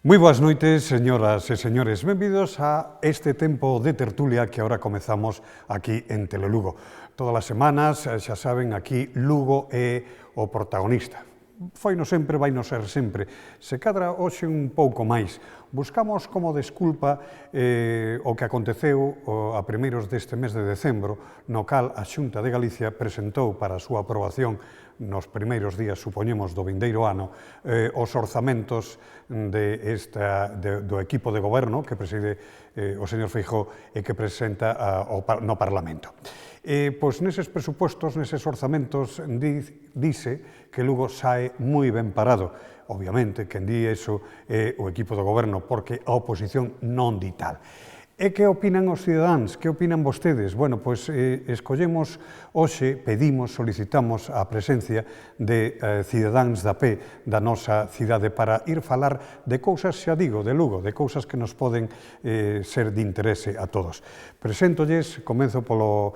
Moi boas noites, señoras e señores. Benvidos a este tempo de tertulia que agora comezamos aquí en Telelugo. Todas as semanas, xa saben, aquí Lugo é o protagonista. Foi no sempre, vai no ser sempre. Se cadra hoxe un pouco máis. Buscamos como desculpa o que aconteceu a primeiros deste mes de decembro, no cal a Xunta de Galicia presentou para a súa aprobación nos primeiros días, supoñemos, do vindeiro ano, os orzamentos do equipo de goberno que preside o señor Feijóo e que presenta no Parlamento. Pois neses presupostos, neses orzamentos, dice que Lugo sae moi ben parado. Obviamente, quen di iso é o equipo do goberno, porque a oposición non di tal. E que opinan os cidadáns? Que opinan vostedes? Bueno, pois escollemos hoxe, pedimos, solicitamos a presencia de cidadáns da pé da nosa cidade para ir falar de cousas, xa digo, de Lugo, de cousas que nos poden ser de interese a todos. Preséntolles, comenzo polo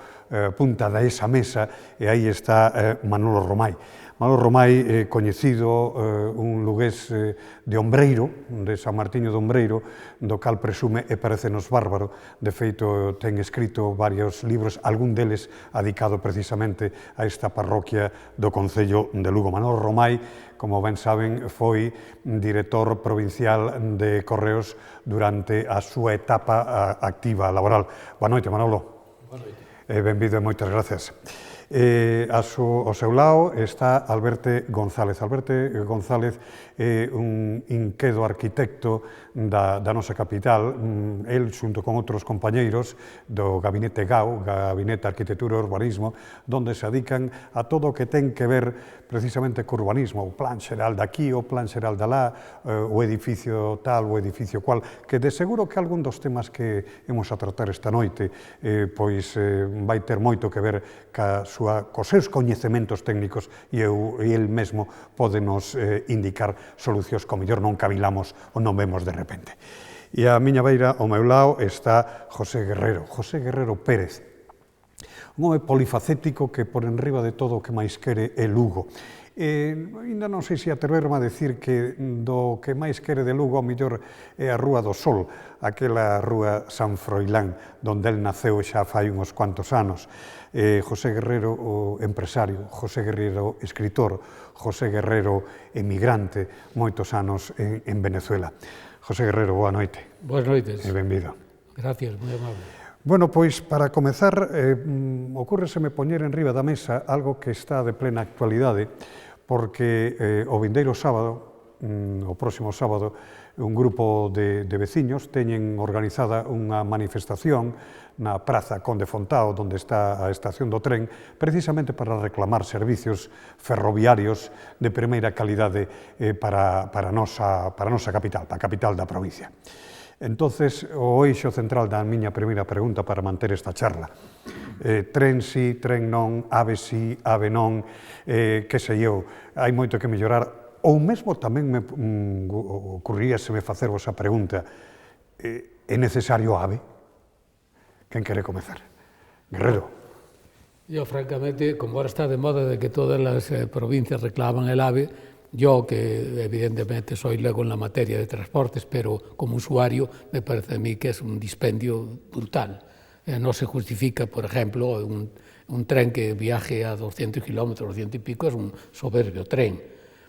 punta da esa mesa, e aí está Manolo Romai. Manolo Romai, coñecido, un lugués de Ombreiro, de San Martiño de Ombreiro, do cal presume e parecenos bárbaro. De feito, ten escrito varios libros, algún deles adicado precisamente a esta parroquia do Concello de Lugo. Manolo Romai, como ben saben, foi director provincial de Correos durante a súa etapa activa laboral. Boa noite, Manolo. Boa noite. Benvido e moitas gracias. Ao seu lado está Alberto González. Alberto González é un inquedo arquitecto da nosa capital. El, xunto con outros compañeiros do Gabinete GAU, Gabinete Arquitectura e Urbanismo, donde se dedican a todo o que ten que ver precisamente co urbanismo, o plan xeral daqui, o plan xeral dalá, o edificio tal, o edificio cual, que de seguro que algún dos temas que imos a tratar esta noite pois vai ter moito que ver cos seus coñecementos técnicos e el mesmo pode nos indicar solucións que ao mellor non cavilamos ou non vemos de repente. E a miña beira, ao meu lado, está José Guerrero Pérez, un home polifacético que por enriba de todo o que máis quere é Lugo. Ainda non sei se atreverme a decir que do que máis quere de Lugo ao mellor é a Rúa do Sol, aquela rúa San Froilán, donde el naceu xa fai uns cuantos anos. José Guerrero, o empresario, José Guerrero, escritor, José Guerrero, emigrante, moitos anos en Venezuela. José Guerrero, boa noite. Boas noites. E benvido. Gracias, moi amable. Bueno, pois, para comezar, ocúrreseme poñer en riba da mesa algo que está de plena actualidade, porque o vindeiro sábado, o próximo sábado, un grupo de veciños teñen organizada unha manifestación na Praza Conde Fontao, onde está a estación do tren, precisamente para reclamar servicios ferroviarios de primeira calidade para a nosa capital, para a capital da provincia. Entonces, o eixo central da miña primeira pregunta para manter esta charla. Tren sí, tren non, ave sí, ave non, que sei eu, hai moito que mellorar. Ou mesmo tamén ocurríaseme facervos a pregunta, é necesario ave? Quen quere comezar? Guerrero. Yo, francamente, como ahora está de moda de que todas las provincias reclaman el AVE, yo, que evidentemente soy luego en la materia de transportes, pero como usuario me parece a mí que es un dispendio brutal. No se justifica, por ejemplo, un tren que viaje a 200 kilómetros, 200 y pico, es un soberbio tren.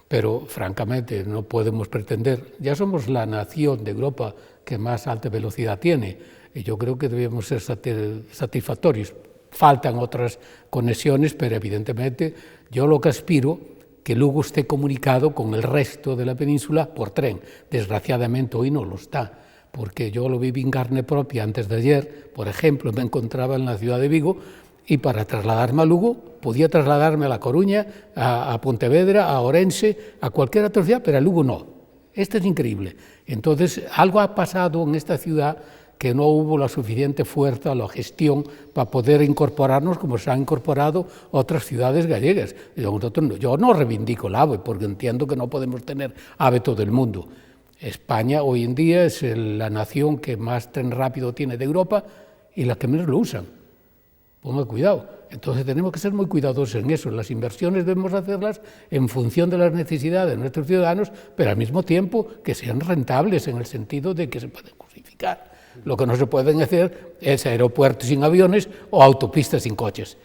Pero, francamente, no podemos pretender. Ya somos la nación de Europa que más alta velocidad tiene, y yo creo que debemos ser satisfactorios. Faltan otras conexiones, pero evidentemente yo lo que aspiro que Lugo esté comunicado con el resto de la península por tren. Desgraciadamente hoy no lo está, porque yo lo viví en carne propia antes de ayer. Por ejemplo, me encontraba en la ciudad de Vigo y para trasladarme a Lugo podía trasladarme a La Coruña, a Pontevedra, a Orense, a cualquier otra ciudad, pero a Lugo no. Esto es increíble. Entonces, algo ha pasado en esta ciudad que no hubo la suficiente fuerza, la gestión, para poder incorporarnos como se han incorporado otras ciudades gallegas. Yo no reivindico el AVE, porque entiendo que no podemos tener AVE todo el mundo. España hoy en día es la nación que más tren rápido tiene de Europa y la que menos lo usan. Ponga cuidado. Entonces tenemos que ser muy cuidadosos en eso. Las inversiones debemos hacerlas en función de las necesidades de nuestros ciudadanos, pero al mismo tiempo que sean rentables en el sentido de que se pueden justificar. Lo que no se pueden hacer es aeropuertos sin aviones o autopistas sin coches.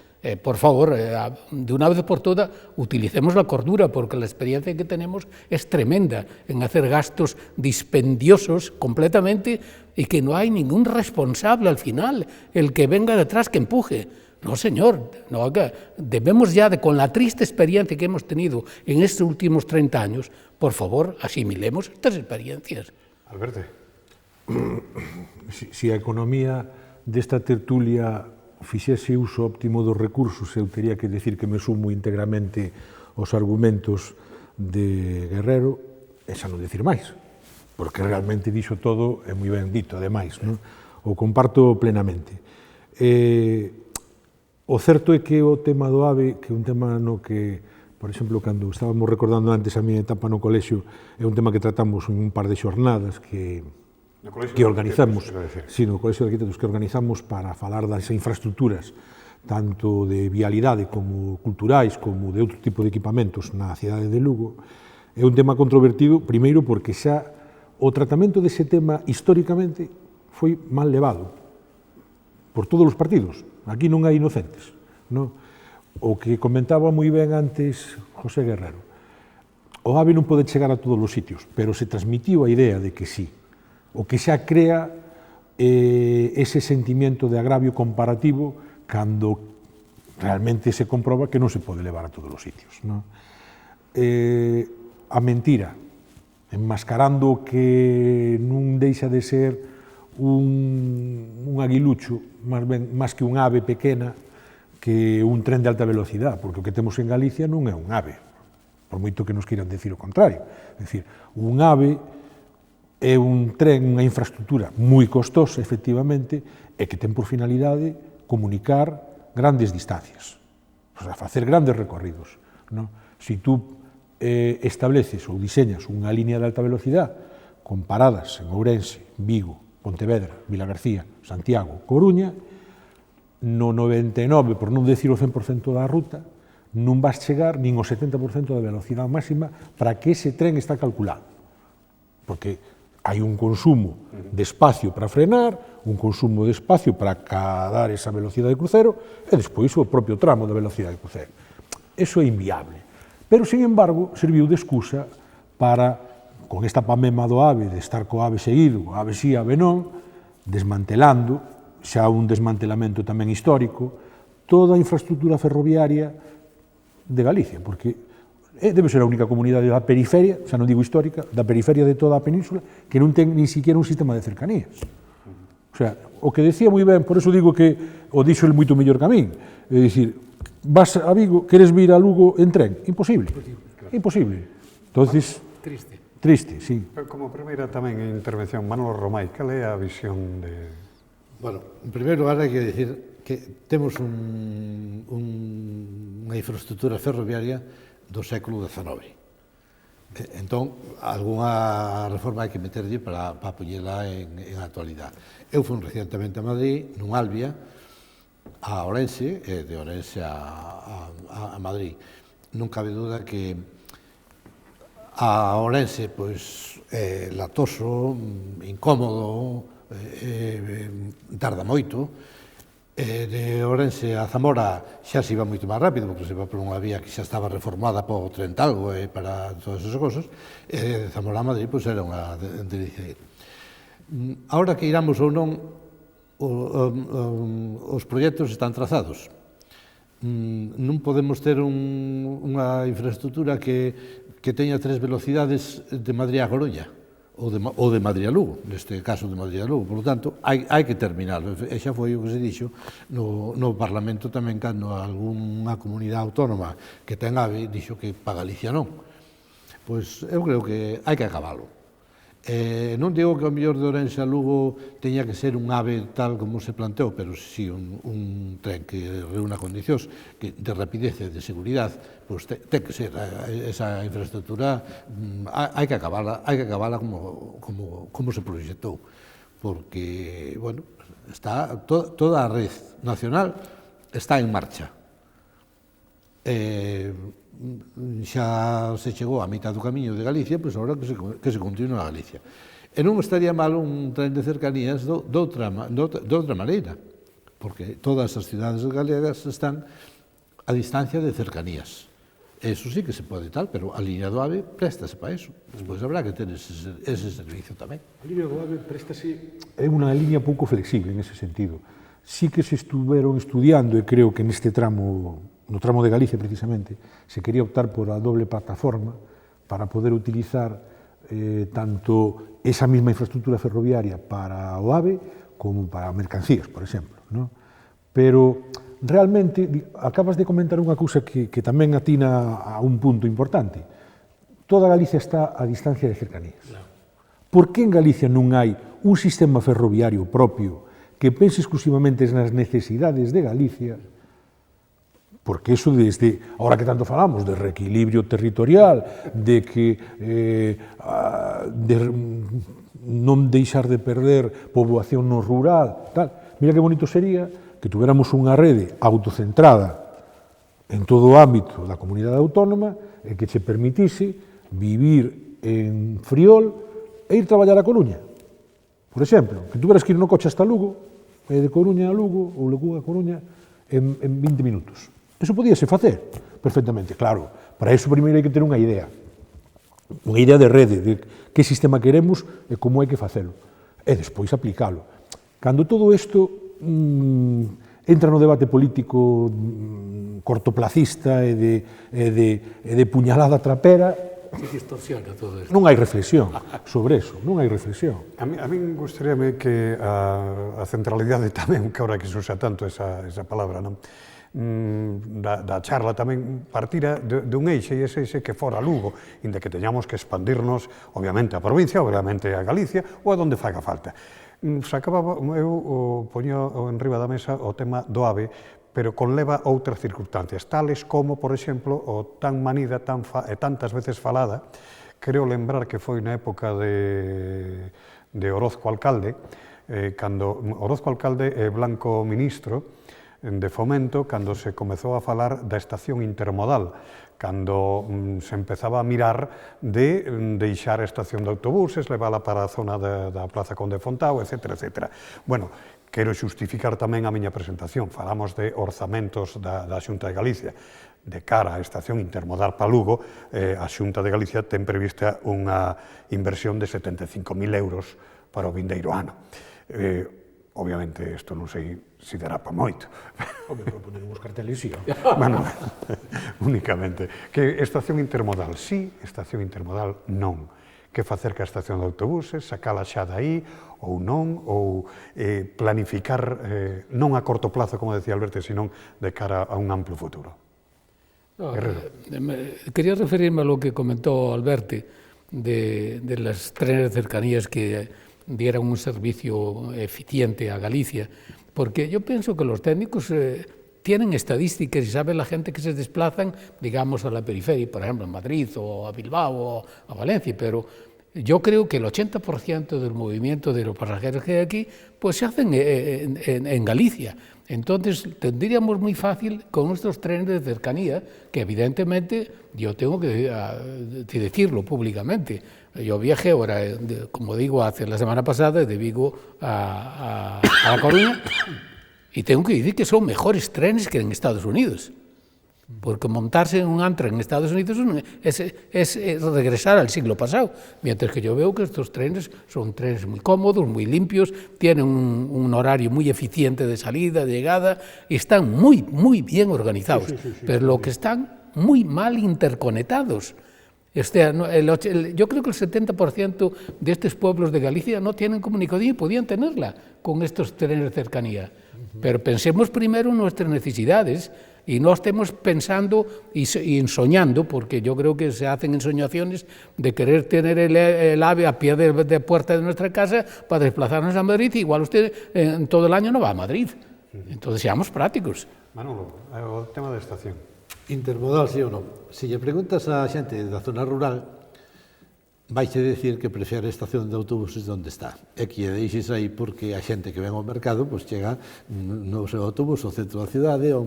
Por favor, de una vez por todas, utilicemos la cordura, porque la experiencia que tenemos es tremenda en hacer gastos dispendiosos completamente y que no hay ningún responsable al final, el que venga detrás que empuje. No, señor, no, debemos ya, con la triste experiencia que hemos tenido en estos últimos 30 años, por favor, asimilemos estas experiencias. Alberto. Si a economía desta tertulia fixese uso óptimo dos recursos, eu teria que decir que me sumo íntegramente aos argumentos de Guerrero, e xa non decir máis, porque realmente dixo todo é moi ben dito, ademais, non? O comparto plenamente. O certo é que o tema do AVE, que é un tema no que, por exemplo, cando estábamos recordando antes a miña etapa no colexio, é un tema que tratamos en un par de xornadas que organizamos, no Colexio de Arquitectos, que organizamos para falar das infraestructuras, tanto de vialidade como culturais, como de outro tipo de equipamentos na cidade de Lugo. É un tema controvertido, primeiro porque xa o tratamento dese tema históricamente foi mal levado por todos os partidos. Aquí non hai inocentes, non? O que comentaba moi ben antes José Guerrero, o AVE non pode chegar a todos os sitios, pero se transmitiu a idea de que sí, o que xa crea ese sentimiento de agravio comparativo cando realmente se comproba que non se pode levar a todos os sitios, non? A mentira, enmascarando que non deixa de ser un aguilucho, máis que un ave pequena, que un tren de alta velocidade, porque o que temos en Galicia non é un ave, por moito que nos queiran decir o contrario. É dicir, un ave é un tren, unha infraestructura moi costosa, efectivamente, e que ten por finalidade comunicar grandes distancias, o sea, facer grandes recorridos, non? Si tú estableces ou diseñas unha línea de alta velocidade con paradas en Ourense, Vigo, Pontevedra, Vilagarcía, Santiago, Coruña, no 99, por non decir o 100% da ruta, non vas chegar nin o 70% da velocidade máxima para que ese tren está calculado. Porque hai un consumo de espacio para frenar, un consumo de espacio para cadar esa velocidade de crucero e despois o propio tramo da velocidade de crucero. Eso é inviable. Pero, sin embargo, serviu de excusa para, con esta pamema do AVE, de estar co AVE seguido, AVE sí, AVE non, desmantelando, xa un desmantelamento tamén histórico, toda a infraestructura ferroviaria de Galicia, porque debe ser a única comunidade da periferia, xa non digo histórica, da periferia de toda a península, que non ten nin siquiera un sistema de cercanías. O sea, o que decía moi ben, por eso digo que o dixo el moito mellor que a min, é dicir, vas a Vigo, queres vir a Lugo en tren? Imposible. Imposible. Entonces, triste, sí. Como primeira tamén intervención, Manolo Romai, cal é a visión de... Bueno, en primeiro lugar hai que decir que temos unha infraestructura ferroviaria do século XIX. Entón, algunha reforma hai que meterlle para poñela en actualidade. Eu fui recientemente a Madrid, nun Albia, a Ourense, e de Ourense a Madrid. Non cabe duda que a Ourense é latoso, incómodo, tarda moito. De Ourense a Zamora xa se iba moito máis rápido, porque se iba por unha vía que xa estaba reformada por Trentalgo e para todas esas cosas, e de Zamora a Madrid era unha delicia. Ahora que iramos ou non, os proxectos están trazados. Non podemos ter unha infraestructura que teña 3 velocidades de Madrid a Coruña, ou de Madrid a Lugo, neste caso de Madrid a Lugo. Por lo tanto, hai que terminarlo. E xa foi o que se dixo no Parlamento tamén, cando algunha comunidade autónoma que ten AVE dixo que para Galicia non. Pois eu creo que hai que acabalo. Non digo que o mellor de Ourense a Lugo teña que ser un AVE tal como se planteou, pero si un tren que reúna condicións de rapidez e de seguridade, pois ten que ser esa infraestructura, hai que acabala como se proxectou, porque, bueno, está toda a red nacional está en marcha. Xa se chegou a mitad do camiño de Galicia, pois agora que se continúa a Galicia. E non estaría mal un tren de cercanías de outra maneira, porque todas as cidades galegas están a distancia de cercanías. Eso sí que se pode tal, pero a liña do AVE préstase para eso. Despois habrá que ter ese servicio tamén. A liña do AVE préstase, é unha liña pouco flexible en ese sentido. Sí que se estuveron estudiando, e creo que neste tramo, no tramo de Galicia precisamente, se quería optar por a doble plataforma para poder utilizar tanto esa mesma infraestructura ferroviaria para o AVE como para mercancías, por exemplo, ¿no? Pero realmente, acabas de comentar unha cousa que tamén atina a un punto importante. Toda Galicia está a distancia de cercanías. Por que en Galicia non hai un sistema ferroviario propio que pense exclusivamente nas necesidades de Galicia? Porque eso desde, ahora que tanto falamos, de reequilibrio territorial, de que non deixar de perder poboación no rural, tal. Mira que bonito sería que tuviéramos unha rede autocentrada en todo o ámbito da comunidade autónoma e que che permitise vivir en Friol e ir traballar a Coruña. Por exemplo, que tuveras que ir no coche hasta Lugo, e de Coruña a Lugo, ou Lugo a Coruña, en 20 minutos. Eso podíase facer perfectamente. Claro, para iso primeiro hai que ter unha idea de rede, de que sistema queremos e como hai que facelo, e despois aplicalo. Cando todo isto entra no debate político cortoplacista e de puñalada trapera, se distorsiona todo isto. Non hai reflexión sobre eso, non hai reflexión. A min gustaríame que a centralidade tamén, que ahora que se usa tanto esa palabra, non? Da charla tamén partira dun eixe, e ese eixe que fora Lugo, inda que teñamos que expandirnos, obviamente, a provincia, obviamente a Galicia, ou a donde faga falta. Eu poño en riba da mesa o tema do AVE, pero conleva outras circunstancias, tales como, por exemplo, o tan manida e tantas veces falada, creo lembrar que foi na época de Orozco Alcalde, cando Orozco Alcalde e Blanco ministro de Fomento, cando se comezou a falar da estación intermodal, cando se empezaba a mirar de deixar a estación de autobuses, levala para a zona da Plaza Conde Fontao, etc. etc. Bueno, quero xustificar tamén a miña presentación. Falamos de orzamentos da Xunta de Galicia. De cara á estación intermodal para Lugo, a Xunta de Galicia ten prevista unha inversión de 75.000 euros para o vindeiro ano. Obviamente, isto non sei se dará para moito. Home, pero poneremos carteles, sí. Bueno, únicamente. Que estación intermodal sí, estación intermodal non. Que facer que a estación de autobuses, sacala xa daí, ou non, ou planificar, non a corto plazo, como decía Alberto, sino de cara a un amplo futuro. Quería referirme a lo que comentó Alberto de las trenes de cercanías que dieran un servicio eficiente a Galicia, porque yo pienso que los técnicos tienen estadísticas y saben la gente que se desplazan, digamos, a la periferia, por ejemplo, en Madrid o a Bilbao o a Valencia, pero yo creo que el 80% del movimiento de los pasajeros que hay aquí pues se hacen en Galicia. Entonces tendríamos muy fácil con nuestros trenes de cercanía, que evidentemente yo tengo que decirlo públicamente. Yo viajé ahora, como digo, hace la semana pasada de Vigo a La Coruña y tengo que decir que son mejores trenes que en Estados Unidos. Porque montarse en un antro en Estados Unidos es regresar al siglo pasado, mientras que yo veo que estos trenes son trenes muy cómodos, muy limpios, tienen un horario muy eficiente de salida, de llegada, y están muy bien organizados, pero lo que están muy mal interconectados. Yo creo que el 70% de estos pueblos de Galicia no tienen comunicación y podían tenerla con estos trenes de cercanía. Pero pensemos primero en nuestras necesidades y no estemos pensando y soñando, porque yo creo que se hacen ensoñaciones de querer tener el AVE a pie de puerta de nuestra casa para desplazarnos a Madrid, y igual usted en todo el año no va a Madrid. Entonces seamos prácticos. Manolo, o tema da estación. Intermodal, sí ou non? Se lle preguntas a xente da zona rural, Vaixe decir que prefere a estación de autobuses onde está. E que deixes aí porque a xente que ven ao mercado pois chega no seu autobús ao centro da cidade a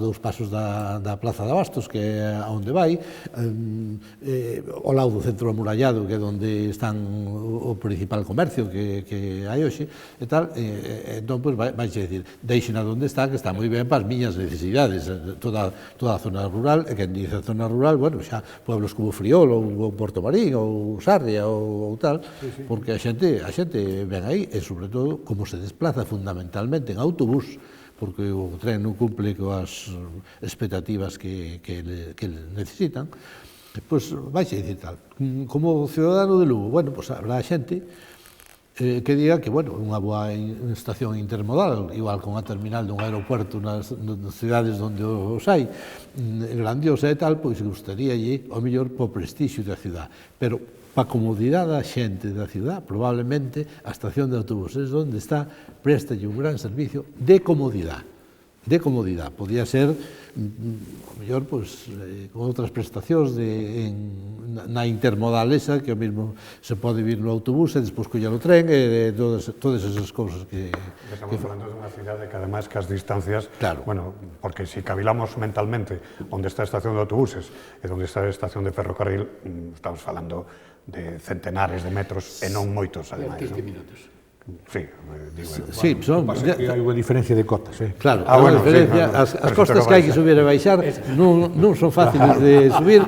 2 pasos da Plaza de Abastos, que é onde vai, ao lado do centro amurallado, que é onde están o principal comercio que hai hoxe, e tal, entón, pois, vaixe decir, deixen a onde está, que está moi ben para as miñas necesidades, toda a zona rural, e que dice a zona rural, bueno, xa, pueblos como Friol, ou Porto Marín, ou Sarria, ou tal, porque a xente ven aí, e sobre todo, como se desplaza fundamentalmente en autobús, porque o tren non cumple coas expectativas que necesitan, pois vais a dicir tal. Como ciudadano de Lugo, bueno, pois habrá xente que diga que, bueno, unha boa estación intermodal, igual con a terminal dun aeropuerto nas cidades onde os hai, grandiosa e tal, pois gustaríalle, ao mellor, po prestixio da cidade. Pero, pa comodidade da xente da cidade, probablemente, a estación de autobuses onde está, préstalle un gran servicio de comodidade. De comodidade. Podía ser, ao mellor, pois, con outras prestacións na intermodal esa, que o mesmo se pode vir no autobús e despois coller o tren e todas esas cousas que... Estamos falando de unha cidade que, ademais, que as distancias... Claro. Bueno, porque se cavilamos mentalmente onde está a estación de autobuses e onde está a estación de ferrocarril, estamos falando de centenares de metros e non moitos, ademais. 15 minutos. Sí, digo... Sí, son... Pasa que hai unha diferencia de cotas, Claro, bueno, diferencia, sí, as costas que hai que subir e baixar non son fáciles de subir,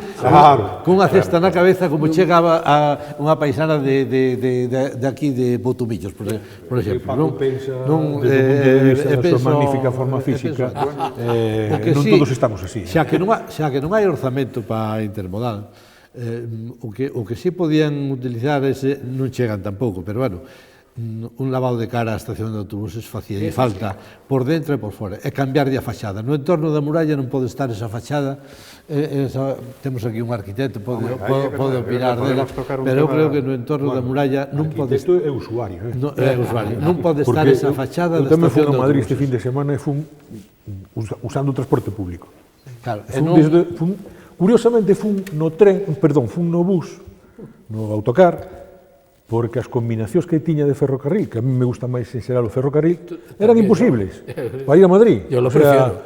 cunha cesta na cabeza como chegaba a unha paisana de aquí de Botumillos, por exemplo. Paco pensa, desde o punto de vista da súa magnífica forma física, non todos estamos así. Xa que non hai orzamento para intermodal, o que sí podían utilizar non chegan tampouco, pero bueno, un lavado de cara á estación de autobuses facía falta por dentro e por fora, e cambiar a fachada. No entorno da muralla non pode estar esa fachada, temos aquí un arquitecto, pode opinar dela, pero eu creo que no entorno da muralla non pode estar... Isto é usuario, non pode estar esa fachada da estación de autobuses. Eu tamén fui a Madrid este fin de semana e fun usando o transporte público. Claro, Curiosamente fun no bus, no autocar, porque as combinacións que tiña de ferrocarril, que a mí me gusta máis en xeral o ferrocarril, eran imposibles para ir a Madrid. Eu lo prefiero.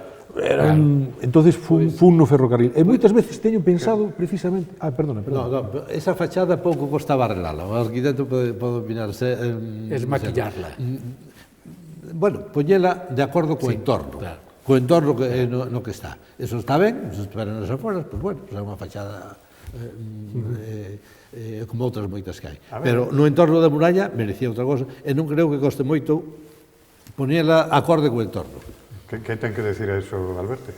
Entonces fun no ferrocarril. E moitas veces teño pensado precisamente... perdona. No, esa fachada pouco costaba arreglala. O arquitecto pode opinarse... Es maquillarla. Bueno, poñela de acordo co entorno. Claro. Co entorno no que está. Eso está ben, se estiveran nas aforas, pois bueno, é unha fachada como outras moitas que hai. Pero no entorno da muralla merecía outra cosa, e non creo que coste moito poñela acorde co entorno. Que ten que decir a eso, Alberto?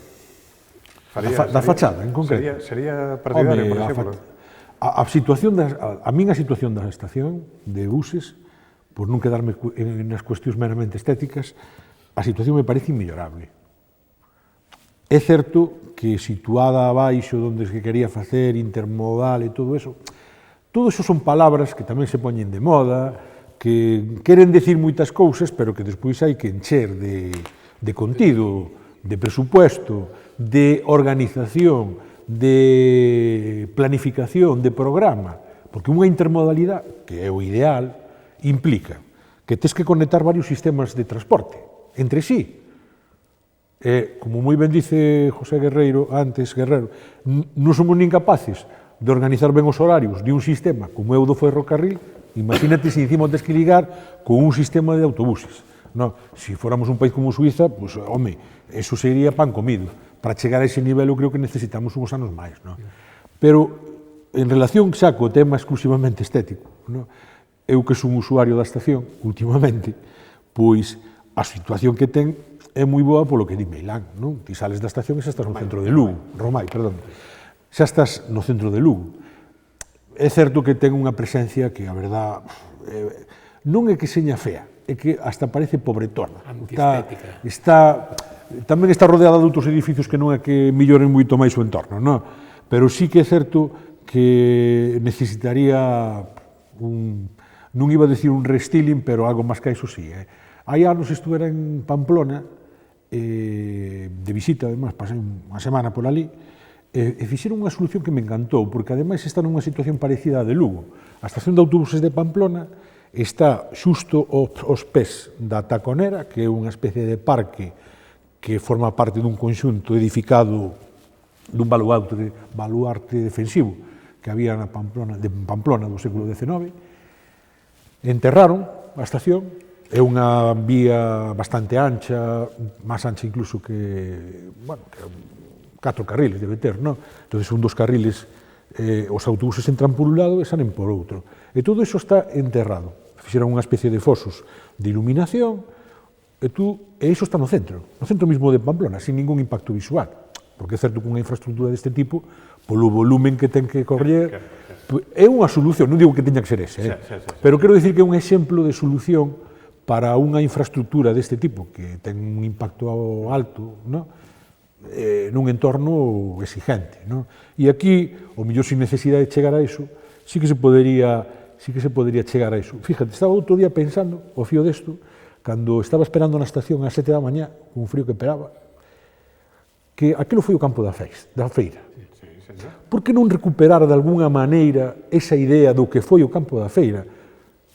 Da fachada, en concreto. Sería partidario, por exemplo? A min a situación da estación de buses, por non quedarme nas cuestións meramente estéticas, a situación me parece inmellorable. É certo que situada abaixo onde se quería facer intermodal e todo eso son palabras que tamén se poñen de moda, que queren decir moitas cousas, pero que despois hai que encher de contido, de presupuesto, de organización, de planificación, de programa, porque unha intermodalidade, que é o ideal, implica que tes que conectar varios sistemas de transporte entre sí. E, como moi ben dice José Guerreiro, non somos nin capaces de organizar ben os horarios de un sistema como é o do ferrocarril, imagínate se encima tes que ligar con un sistema de autobuses. No, se fóramos un país como Suiza, pues, home, eso sería pan comido. Para chegar a ese nivel, eu creo que necesitamos uns anos máis. No? Pero, en relación xa co tema exclusivamente estético, no? Eu que son usuario da estación, últimamente, pois a situación que ten é moi boa polo que di Meilán, non? Ti sales da estación e xa estás no centro de Lugo, Romai, perdón. Xa estás no centro de Lugo. É certo que ten unha presencia que, a verdad, non é que seña fea, é que hasta parece pobretona. Antiestética. Tamén está rodeada de outros edificios que non é que melloren moito máis o entorno, non? Pero sí que é certo que necesitaría non iba a decir un restyling, pero algo máis que iso sí. Hai anos estuvera en Pamplona, de visita, además, pasei unha semana por ali, E fixeron unha solución que me encantou, porque ademais está nunha situación parecida á de Lugo. A estación de autobuses de Pamplona está xusto aos pés da Taconera, que é unha especie de parque que forma parte dun conxunto edificado dun baluarte defensivo que había na Pamplona do século XIX. Enterraron a estación, é unha vía bastante ancha, máis ancha incluso que, bueno, que 4 carriles debe ter, non? Entón, un dos carriles, os autobuses entran por un lado e salen por outro. E todo iso está enterrado. Fixeron unha especie de fosos de iluminación, e iso está no centro mismo de Pamplona, sin ningún impacto visual. Porque é certo que unha infraestructura deste tipo, polo volumen que ten que correr, é unha solución, non digo que teña que ser ese, pero quero dicir que é un exemplo de solución para unha infraestructura deste tipo, que ten un impacto alto, non? Nun entorno exigente, non? E aquí, o mellor sin necesidade de chegar a iso, sí que se podería chegar a iso. Fíjate, estaba outro día pensando, ao fío desto, cando estaba esperando na estación ás 7 da mañá, con frío que pelaba, que aquilo foi o campo da feira. Por que non recuperar de algunha maneira esa idea do que foi o campo da feira,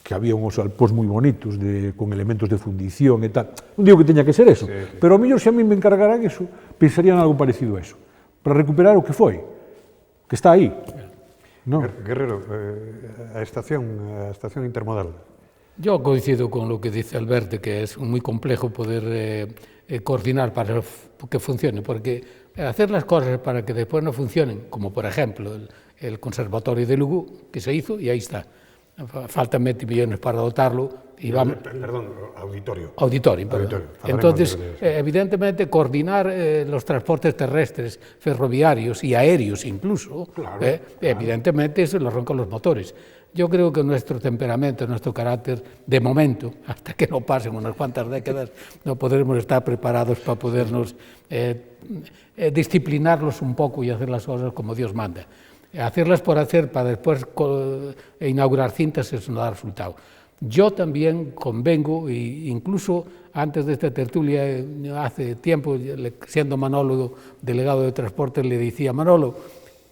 que había uns alpós moi bonitos con elementos de fundición e tal. Non digo que teña que ser eso, pero ao mellor se a mí me encargaran eso, pensarían algo parecido a eso, para recuperar o que foi, que está aí. Guerrero, a estación intermodal. Yo coincido con lo que dice Alberto, que es muy complejo poder coordinar para que funcione, porque hacer las cosas para que después no funcionen, como por ejemplo el Conservatorio de Lugo, que se hizo y ahí está. Faltan 20 millones para dotarlo. Y vamos... Perdón, auditorio. Perdón. Entonces, evidentemente, coordinar los transportes terrestres, ferroviarios y aéreos incluso, evidentemente se lo roncan los motores. Yo creo que nuestro temperamento, nuestro carácter, de momento, hasta que no pasen unas cuantas décadas, no podremos estar preparados para podernos disciplinarlos un poco y hacer las cosas como Dios manda. Hacerlas por hacer para después inaugurar cintas, eso no da resultado. Yo también convengo, e incluso antes de esta tertulia, hace tiempo, siendo Manolo delegado de transporte, le decía, Manolo,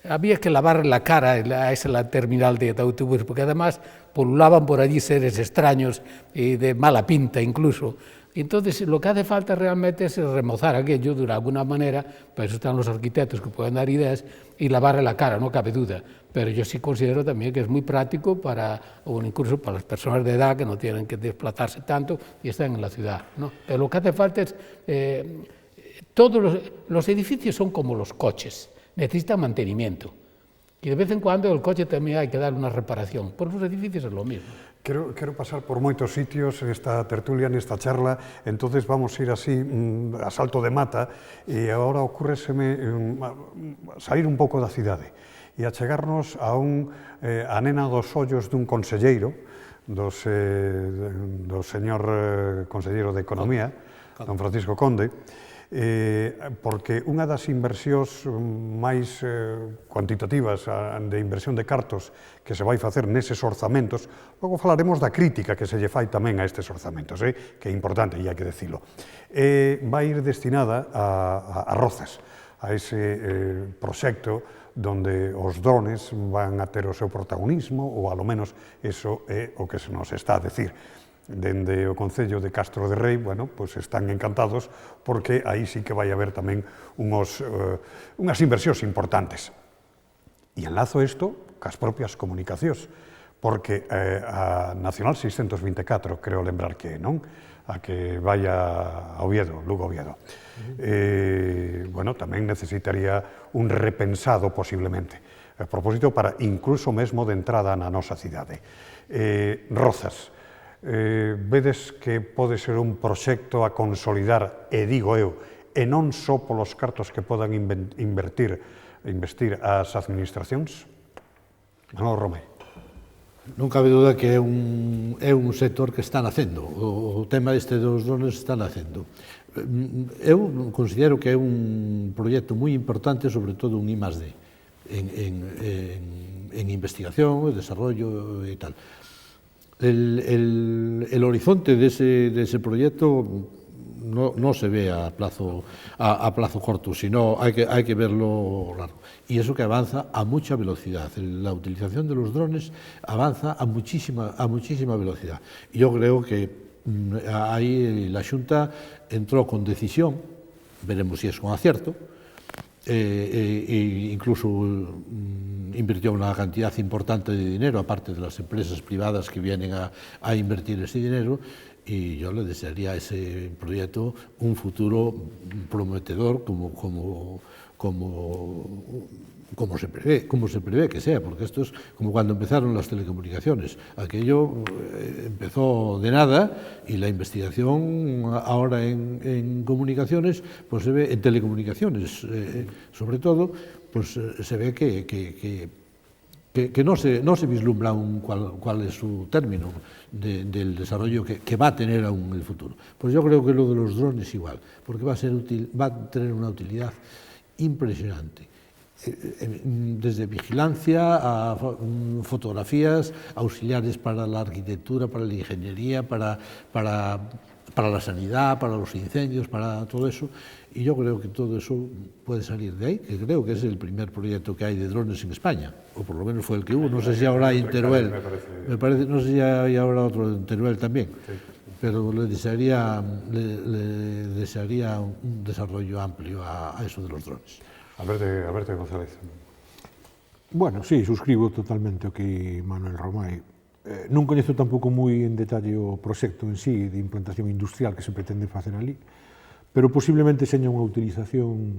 había que lavar la cara a esa terminal de autobús, porque además pululaban por allí seres extraños y de mala pinta incluso. Entonces, lo que hace falta realmente es remozar aquello de alguna manera, para eso están los arquitectos que pueden dar ideas, y lavarle la cara, no cabe duda. Pero yo sí considero también que es muy práctico o incluso para las personas de edad que no tienen que desplazarse tanto y están en la ciudad, ¿no? Pero lo que hace falta es... todos los edificios son como los coches, necesitan mantenimiento. Y de vez en cuando el coche también hay que dar una reparación. Por los edificios es lo mismo. Quero pasar por moitos sitios nesta tertulia, nesta charla, entonces vamos a ir así a salto de mata, e agora ocurreseme sair un pouco da cidade e achegarnos a nena dos ollos dun conselleiro, do señor conselleiro de Economía, don Francisco Conde, porque unha das inversións máis cuantitativas de inversión de cartos que se vai facer neses orzamentos, logo falaremos da crítica que se lle fai tamén a estes orzamentos, que é importante e hai que decilo, vai ir destinada a Rozas, a ese proxecto donde os drones van a ter o seu protagonismo, ou alo menos eso é o que se nos está a decir. Dende o Concello de Castro de Rei, bueno, pues están encantados porque aí sí que vai haber tamén unhas inversións importantes. E enlazo isto cas propias comunicacións, porque a Nacional 624, creo lembrar que non, a que vai a Oviedo, Lugo-Oviedo, bueno, tamén necesitaría un repensado posiblemente, a propósito para incluso mesmo de entrada na nosa cidade. Rozas, vedes que pode ser un proxecto a consolidar, e digo eu, e non só polos cartos que podan investir as administracións? Manolo Romé. Non cabe duda que é un sector que está nacendo, o tema este dos drones está nacendo. Eu considero que é un proxecto moi importante, sobre todo un I+D, en investigación, desarrollo e tal. El horizonte de ese proyecto no se ve a plazo corto, sino hay que verlo largo. Y eso que avanza a mucha velocidad. La utilización de los drones avanza a muchísima velocidad. Y yo creo que ahí la Xunta entró con decisión, veremos si es con acierto, e incluso invirtió una cantidad importante de dinero, aparte de las empresas privadas que vienen a invertir ese dinero, y yo le desearía a ese proyecto un futuro prometedor como se prevé que sea, porque esto es como cuando empezaron las telecomunicaciones. Aquello empezó de nada y la investigación ahora en comunicaciones, pues se ve en telecomunicaciones, sobre todo, pues se ve que no se vislumbra aún cuál es su término del desarrollo que va a tener aún en el futuro. Pues yo creo que lo de los drones igual, porque va a tener una utilidad impresionante, desde vigilancia a fotografías, auxiliares para la arquitectura, para la ingeniería, para la sanidad, para los incendios, para todo eso. Y yo creo que todo eso puede salir de ahí, que creo que es el primer proyecto que hay de drones en España, o por lo menos fue el que hubo. No sé si ahora hay en Teruel, no sé si hay ahora otro en Teruel también, pero le desearía un desarrollo amplio a eso de los drones. Alberto González. Bueno, sí, suscribo totalmente o que Manuel Romai. Non coñezo tampouco moi en detalle o proxecto en sí de implantación industrial que se pretende facer ali, pero posiblemente seña unha utilización,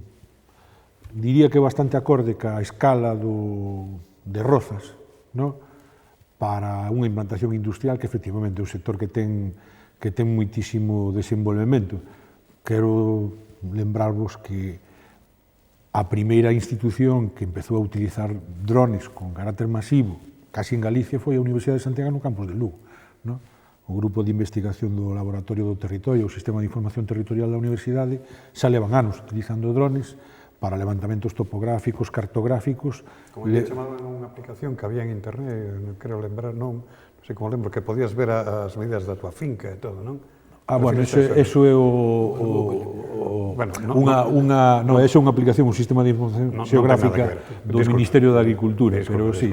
diría que bastante acorde ca escala de Rozas, no? Para unha implantación industrial que efectivamente é un sector que ten moitísimo desenvolvemento. Quero lembrarvos que a primeira institución que empezou a utilizar drones con carácter masivo, casi en Galicia, foi a Universidade de Santiago no campus de Lugo. No? O grupo de investigación do Laboratorio do Territorio, o Sistema de Información Territorial da Universidade, xa levan anos utilizando drones para levantamentos topográficos, cartográficos. Como lle chamaban unha aplicación que había en internet, non quero lembrar, non sei como lembro, que podías ver as medidas da tua finca e todo, non? Bueno, eso é eso é unha aplicación, un sistema de información xeográfica do Ministerio de Agricultura, pero sí.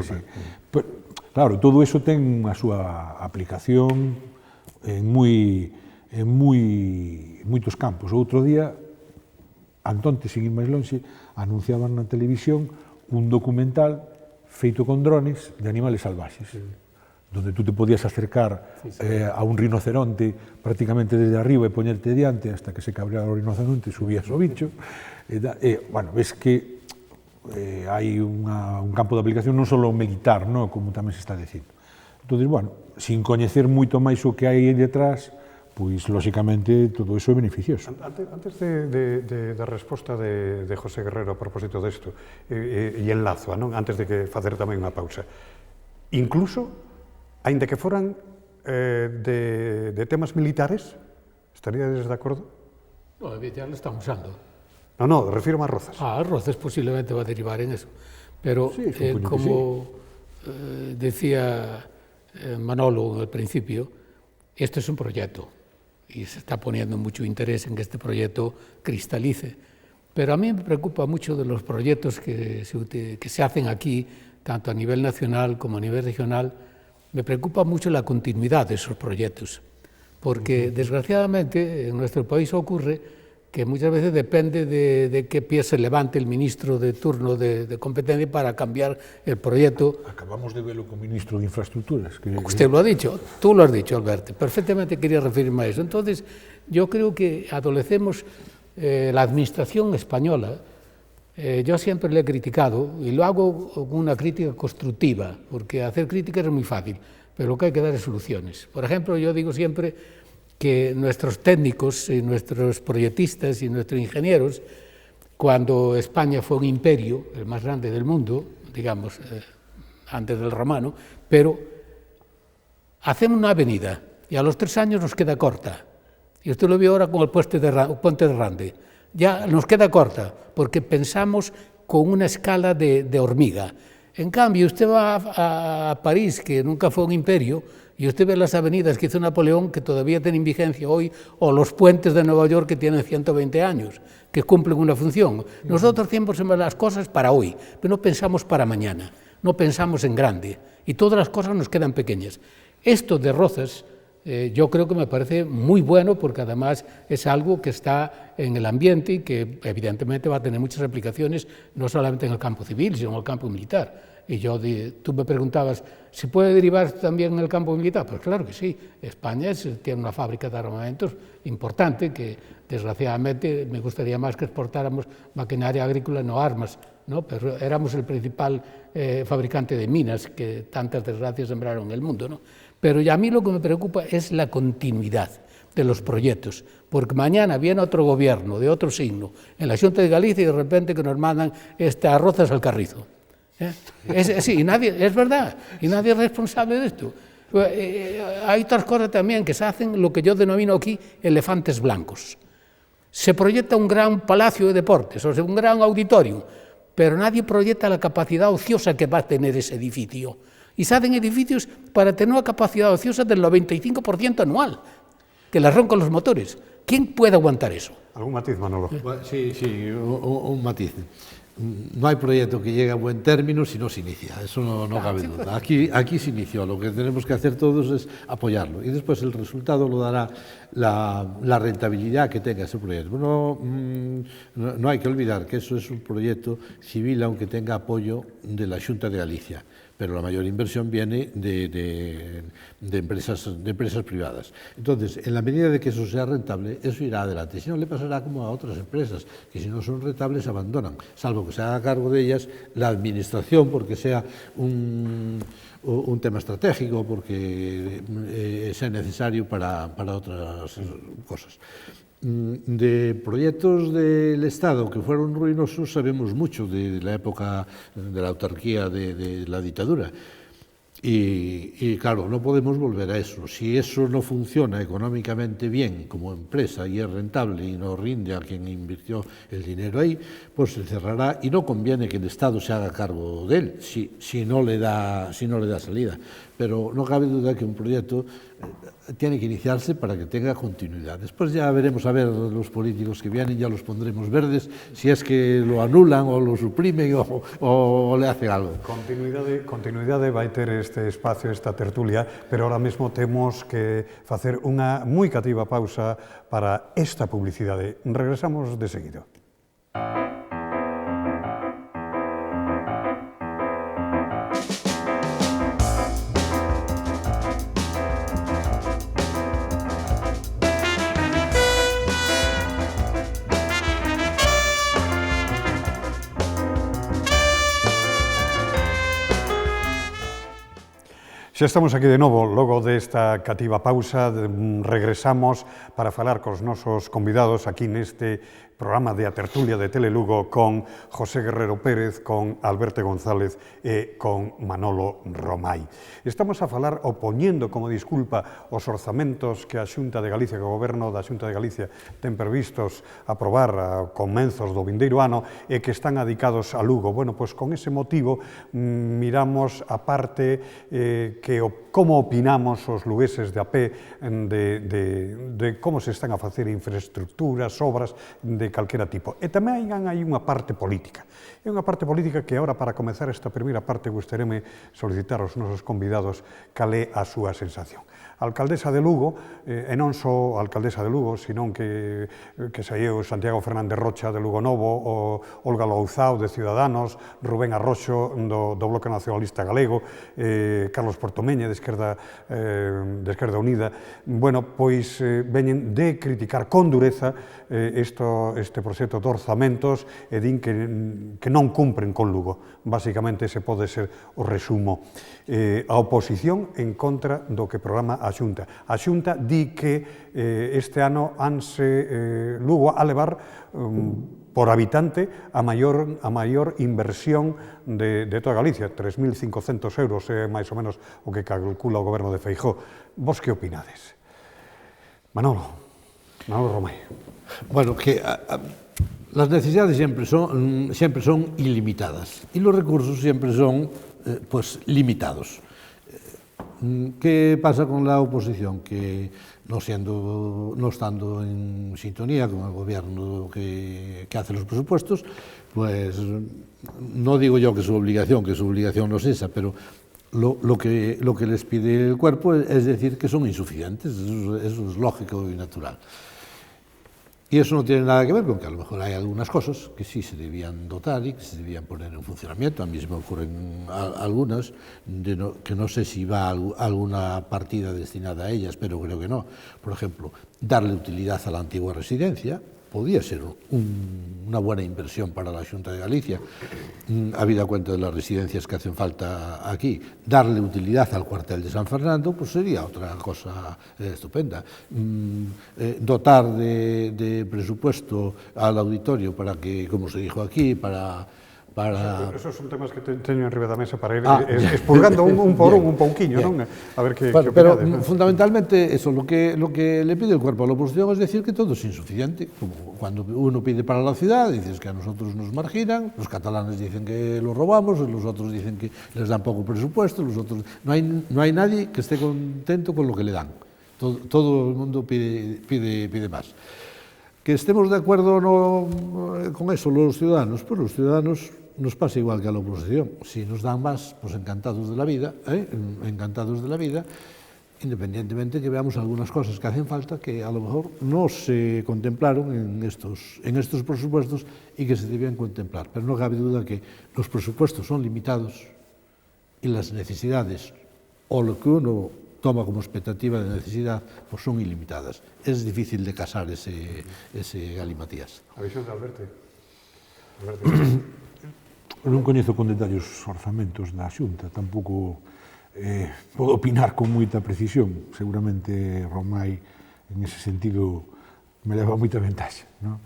Claro, todo eso ten a súa aplicación en moitos campos. Outro día, Antonte, sin ir máis lonxe, anunciaban na televisión un documental feito con drones de animales salvaxes, donde tú te podías acercar a un rinoceronte prácticamente desde arriba e poñerte diante hasta que se cabreara o rinoceronte e subías o bicho. Bueno, ves que hai un campo de aplicación non só militar, como tamén se está dicindo. Entón, bueno, sin coñecer moito máis o que hai detrás, pois, lóxicamente, todo iso é beneficioso. Antes da resposta de José Guerrero a propósito desto, e enlazo, antes de que facer tamén unha pausa, incluso aínda que foran de temas militares, estaríades de acordo? No, ya lo están usando. No, refirmo a Rozas. Rozas posiblemente va a derivar en eso. Pero, como decía Manolo al principio, esto es un proyecto y se está poniendo mucho interés en que este proyecto cristalice. Pero a mí me preocupa mucho de los proyectos que se hacen aquí, tanto a nivel nacional como a nivel regional. Me preocupa mucho la continuidad de esos proyectos, porque desgraciadamente en nuestro país ocurre que muchas veces depende de qué pie se levante el ministro de turno de competencia para cambiar el proyecto. Acabamos de verlo con el ministro de Infraestructuras. Usted lo ha dicho, tú lo has dicho, Alberto, perfectamente quería referirme a eso. Entonces, yo creo que adolecemos la administración española. Yo siempre le he criticado, y lo hago con una crítica constructiva, porque hacer críticas es muy fácil, pero lo que hay que dar es soluciones. Por ejemplo, yo digo siempre que nuestros técnicos, y nuestros proyectistas y nuestros ingenieros, cuando España fue un imperio, el más grande del mundo, digamos, antes del romano, pero hacemos una avenida y a los 3 años nos queda corta. Y usted lo vio ahora con el puente de Rande. Ya nos queda corta, porque pensamos con una escala de hormiga. En cambio, usted va a París, que nunca fue un imperio, y usted ve las avenidas que hizo Napoleón, que todavía tienen vigencia hoy, o los puentes de Nueva York que tienen 120 años, que cumplen una función. Nosotros hacemos las cosas para hoy, pero no pensamos para mañana, no pensamos en grande, y todas las cosas nos quedan pequeñas. Esto de Rozas, yo creo que me parece muy bueno, porque además es algo que está en el ambiente y que evidentemente va a tener muchas aplicaciones, no solamente en el campo civil, sino en el campo militar. Y tú me preguntabas, ¿se puede derivar también en el campo militar? Pues claro que sí. España tiene una fábrica de armamentos importante que, desgraciadamente, me gustaría más que exportáramos maquinaria agrícola, no armas, ¿no? Pero éramos el principal fabricante de minas que tantas desgracias sembraron en el mundo, ¿no? Pero a mí lo que me preocupa es la continuidad de los proyectos, porque mañana viene otro gobierno de otro signo en la Xunta de Galicia y de repente que nos mandan a Rozas al Carrizo. Sí, es verdad, y nadie es responsable de esto. Hay otras cosas también que se hacen, lo que yo denomino aquí elefantes blancos. Se proyecta un gran palacio de deportes, o sea, un gran auditorio, pero nadie proyecta la capacidad ociosa que va a tener ese edificio. Y se hacen edificios para tener una capacidad ociosa del 95% anual, que la roncan los motores. ¿Quién puede aguantar eso? ¿Algún matiz, Manolo? Sí, un matiz. No hay proyecto que llegue a buen término si no se inicia, eso no cabe duda. Aquí se inició, lo que tenemos que hacer todos es apoyarlo y después el resultado lo dará la rentabilidad que tenga ese proyecto. No hay que olvidar que eso es un proyecto civil, aunque tenga apoyo de la Xunta de Galicia, pero la mayor inversión viene de empresas privadas. Entonces, en la medida de que eso sea rentable, eso irá adelante. Si no, le pasará como a otras empresas, que si no son rentables abandonan, salvo que se haga cargo de ellas la administración, porque sea un tema estratégico, porque sea necesario para otras cosas. De proyectos del Estado que fueron ruinosos sabemos mucho de la época de la autarquía, de la dictadura. Y claro, no podemos volver a eso. Si eso no funciona económicamente bien como empresa y es rentable y no rinde a quien invirtió el dinero ahí, pues se cerrará y no conviene que el Estado se haga cargo de él si no le da salida. Pero no cabe duda que un proyecto tiene que iniciarse para que tenga continuidad. Después ya veremos a ver los políticos que vienen, ya los pondremos verdes, si es que lo anulan o lo suprimen o le hacen algo. Continuidade vai ter este espacio, esta tertulia, pero ahora mesmo temos que facer unha moi cativa pausa para esta publicidade. Regresamos de seguido. Xa estamos aquí de novo, logo desta cativa pausa, regresamos para falar cos nosos convidados aquí neste programa de A Tertulia de Telelugo con José Guerrero Pérez, con Alberto González e con Manolo Romai. Estamos a falar opoñendo como disculpa os orzamentos que a Xunta de Galicia, que o Goberno da Xunta de Galicia ten previstos aprobar a comenzos do vindeiro ano e que están adicados a Lugo. Bueno, pois con ese motivo miramos a parte como opinamos os lugueses de a pé de como se están a facer infraestructuras, obras de calquera tipo. E tamén hai unha parte política. É unha parte política que agora, para comezar esta primeira parte, gustaréme solicitar aos nosos convidados cal é a súa sensación. A alcaldesa de Lugo, e non só a alcaldesa de Lugo, senón que saiu Santiago Fernández Rocha de Lugo Novo, o Olga Louzao de Ciudadanos, Rubén Arroxo do Bloque Nacionalista Galego, Carlos Portomeña de Esquerda Unida, bueno, pois veñen de criticar con dureza este proxecto de orzamentos e din que non cumpren con Lugo. Básicamente, ese pode ser o resumo. A oposición en contra do que programa a Xunta. A Xunta di que este ano Lugo a levar por habitante a maior inversión de toda Galicia, 3.500 euros é máis ou menos o que calcula o goberno de Feijóo. Vos que opinades? Manolo Romai. Bueno, que Las necesidades siempre son ilimitadas y los recursos siempre son pues, limitados. ¿Qué pasa con la oposición? Que no estando en sintonía con el gobierno que hace los presupuestos, pues no digo yo que su obligación no es esa, pero lo que les pide el cuerpo es decir que son insuficientes, eso es lógico y natural. Y eso no tiene nada que ver con que a lo mejor hay algunas cosas que sí se debían dotar y que se debían poner en funcionamiento. A mí se me ocurren algunas, que no sé si va alguna partida destinada a ellas, pero creo que no. Por ejemplo, darle utilidad a la antigua residencia podía ser una buena inversión para la Xunta de Galicia, habida cuenta de las residencias que hacen falta aquí. Darle utilidad al cuartel de San Fernando pues sería otra cosa estupenda. Dotar de presupuesto al auditorio para que, como se dijo aquí, para... Esos son temas que teño enriba da mesa para ir expurgando un por un pouquiño, non? A ver que pero fundamentalmente eso, lo que le pide el cuerpo a la oposición es decir que todo es insuficiente. Como cuando uno pide para la ciudad, dices que a nosotros nos marginan, los catalanes dicen que los robamos, los otros dicen que les dan poco presupuesto, los otros... No hay nadie que esté contento con lo que le dan. Todo el mundo pide más. Que estemos de acuerdo o no con eso los ciudadanos, pues los ciudadanos nos pasa igual que a la oposición. Si nos dan más, pues encantados de la vida, independientemente que veamos algunas cosas que hacen falta que a lo mejor no se contemplaron en estos presupuestos y que se debían contemplar. Pero no cabe duda que los presupuestos son limitados y las necesidades, o lo que uno toma como expectativa de necesidad, pues son ilimitadas. Es difícil de casar ese galimatías. A visión de Alberto. Non coñezo con detalle os orzamentos da Xunta, tampouco podo opinar con moita precisión. Seguramente Romai, en ese sentido, me leva moita ventaxa. No?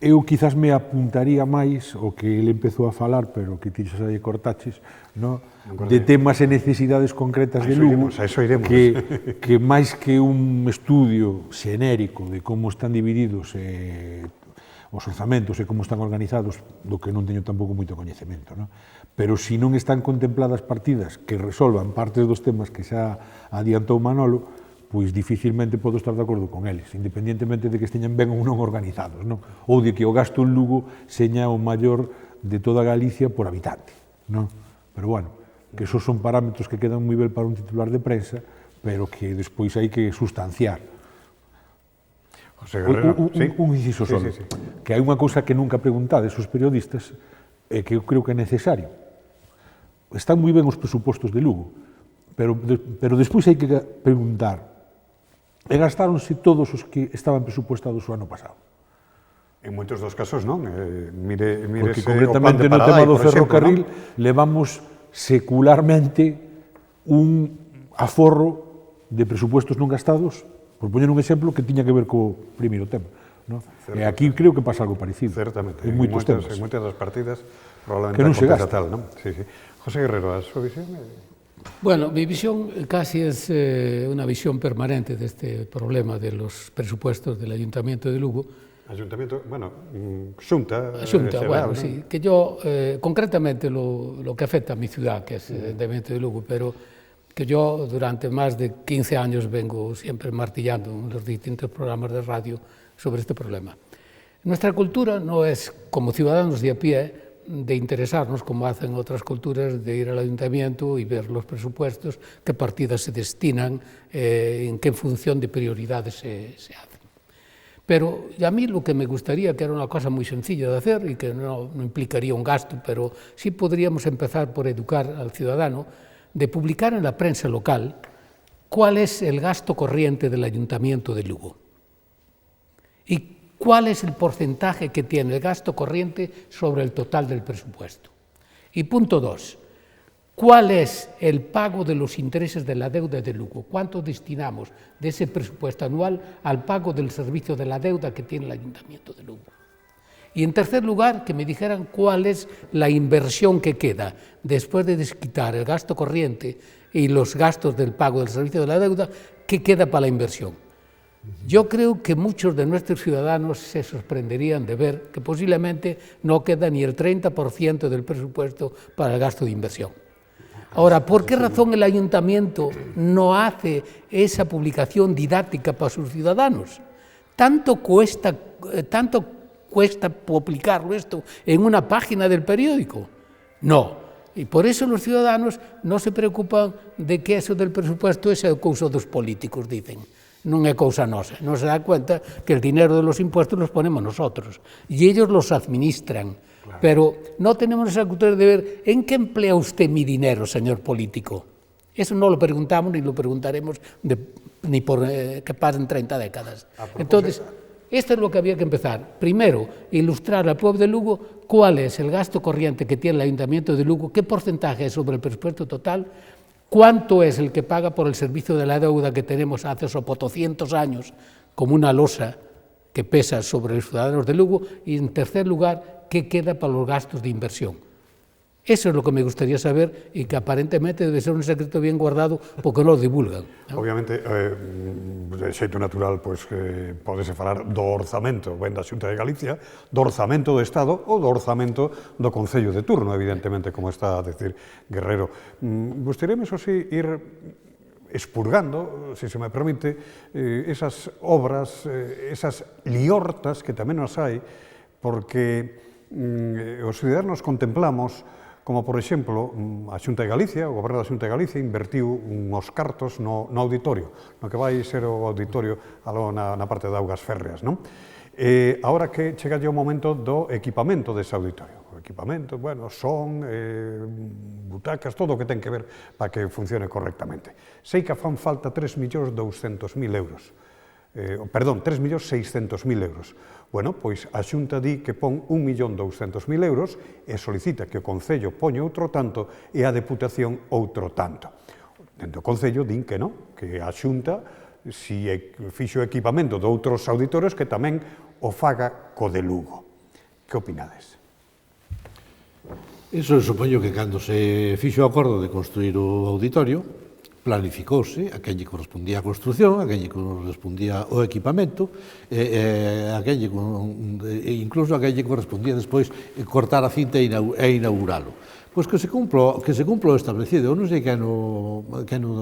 Eu quizás me apuntaría máis o que ele empezou a falar, pero que ti xa lle cortaches, no? De temas e necesidades concretas de Lugo, que máis que un estudio xenérico de como están divididos os orzamentos e como están organizados, do que non teño tampouco moito coñecemento, no? Pero se non están contempladas partidas que resolvan parte dos temas que xa adiantou Manolo, pois dificilmente podo estar de acordo con eles, independientemente de que esteñan ben ou non organizados, non? Ou de que o gasto en Lugo seña o maior de toda Galicia por habitante, non? Pero, bueno, que esos son parámetros que quedan moi ben para un titular de prensa, pero que despois hai que sustanciar. José Guerrero, un inciso solo, que hai unha cousa que nunca preguntades os periodistas e que eu creo que é necesario. Están moi ben os presupostos de Lugo, pero despois hai que preguntar, e gastáronse todos os que estaban presupuestados o ano pasado? En moitos dos casos non. Mire porque concretamente no tema do ferrocarril levamos secularmente un aforro de presupuestos non gastados, por poñer un exemplo que tiña que ver co primeiro tema. No? E aquí creo que pasa algo parecido. Certamente, en moitos temas. En moitas das partidas, probablemente que non se gasta. Tal, non? Sí. José Guerrero, a súa visión? Bueno, mi visión casi es una visión permanente de este problema de los presupuestos del Ayuntamiento de Lugo. Ayuntamiento, bueno, Xunta. Xunta, bueno, ¿no? Sí, que yo, concretamente lo que afecta a mi ciudad, que es el Ayuntamiento de Lugo, pero que yo durante más de 15 años vengo siempre martillando en los distintos programas de radio sobre este problema. Nuestra cultura no es, como ciudadanos de a pie, de interesarnos, como hacen otras culturas, de ir al ayuntamiento y ver los presupuestos, qué partidas se destinan, en qué función de prioridades se hacen. Pero a mí lo que me gustaría, que era una cosa muy sencilla de hacer y que no implicaría un gasto, pero sí podríamos empezar por educar al ciudadano, de publicar en la prensa local cuál es el gasto corriente del Ayuntamiento de Lugo y cuál es el porcentaje que tiene el gasto corriente sobre el total del presupuesto. Y punto 2, ¿cuál es el pago de los intereses de la deuda de Lugo? ¿Cuánto destinamos de ese presupuesto anual al pago del servicio de la deuda que tiene el Ayuntamiento de Lugo? Y en tercer lugar, que me dijeran cuál es la inversión que queda después de desquitar el gasto corriente y los gastos del pago del servicio de la deuda, ¿qué queda para la inversión? Yo creo que muchos de nuestros ciudadanos se sorprenderían de ver que posiblemente no queda ni el 30% del presupuesto para el gasto de inversión. Ahora, ¿por qué razón el ayuntamiento no hace esa publicación didáctica para sus ciudadanos? ¿Tanto cuesta publicarlo esto en una página del periódico? No. E por eso os ciudadanos non se preocupan de que eso del presupuesto é cousa dos políticos, dicen. Non é cousa nosa. Non se dá cuenta que el dinero de los impuestos los ponemos nosotros y ellos los administran. Claro. Pero no tenemos esa cultura de ver en qué emplea usted mi dinero, señor político. Eso no lo preguntamos ni lo preguntaremos ni por que pasen 30 décadas. Entonces, esto es lo que había que empezar. Primero, ilustrar al pueblo de Lugo cuál es el gasto corriente que tiene el Ayuntamiento de Lugo, qué porcentaje es sobre el presupuesto total, cuánto es el que paga por el servicio de la deuda que tenemos hace 200 años, como una losa que pesa sobre los ciudadanos de Lugo, y en tercer lugar, qué queda para los gastos de inversión. Eso es lo que me gustaría saber y que aparentemente debe ser un secreto bien guardado porque non lo divulgan. ¿No? Obviamente, de xeito natural, pois, podese falar do orzamento, ben da Xunta de Galicia, do orzamento do Estado ou do orzamento do Concello de turno, evidentemente, como está a decir Guerrero. Gustaríame, eso sí, ir expurgando, se me permite, esas obras, esas liortas que tamén nos hai, porque os ciudadanos contemplamos como, por exemplo, a Xunta de Galicia, o Goberno da Xunta de Galicia, invertiu uns cartos no auditorio, no que vai ser o auditorio na parte de augas férreas, non? Agora que chega o momento do equipamento dese auditorio. O equipamento, bueno, son, butacas, todo o que ten que ver para que funcione correctamente. Sei que fan falta 3.200.000 euros. Perdón, 3.600.000 euros. Bueno, pois a Xunta di que pon 1.200.000 euros e solicita que o Concello poña outro tanto e a Deputación outro tanto. Dentro do Concello din que non, que a Xunta, si fixo equipamento de outros auditorios, que tamén o faga co de Lugo. Que opinades? Iso supoño que cando se fixo o acordo de construir o auditorio, planificouse a quen lle correspondía a construción, a quen lle correspondía o equipamento, incluso a quen lle correspondía despois cortar a cinta e inauguralo. Pois que se cumplo o establecido. Eu non sei quen o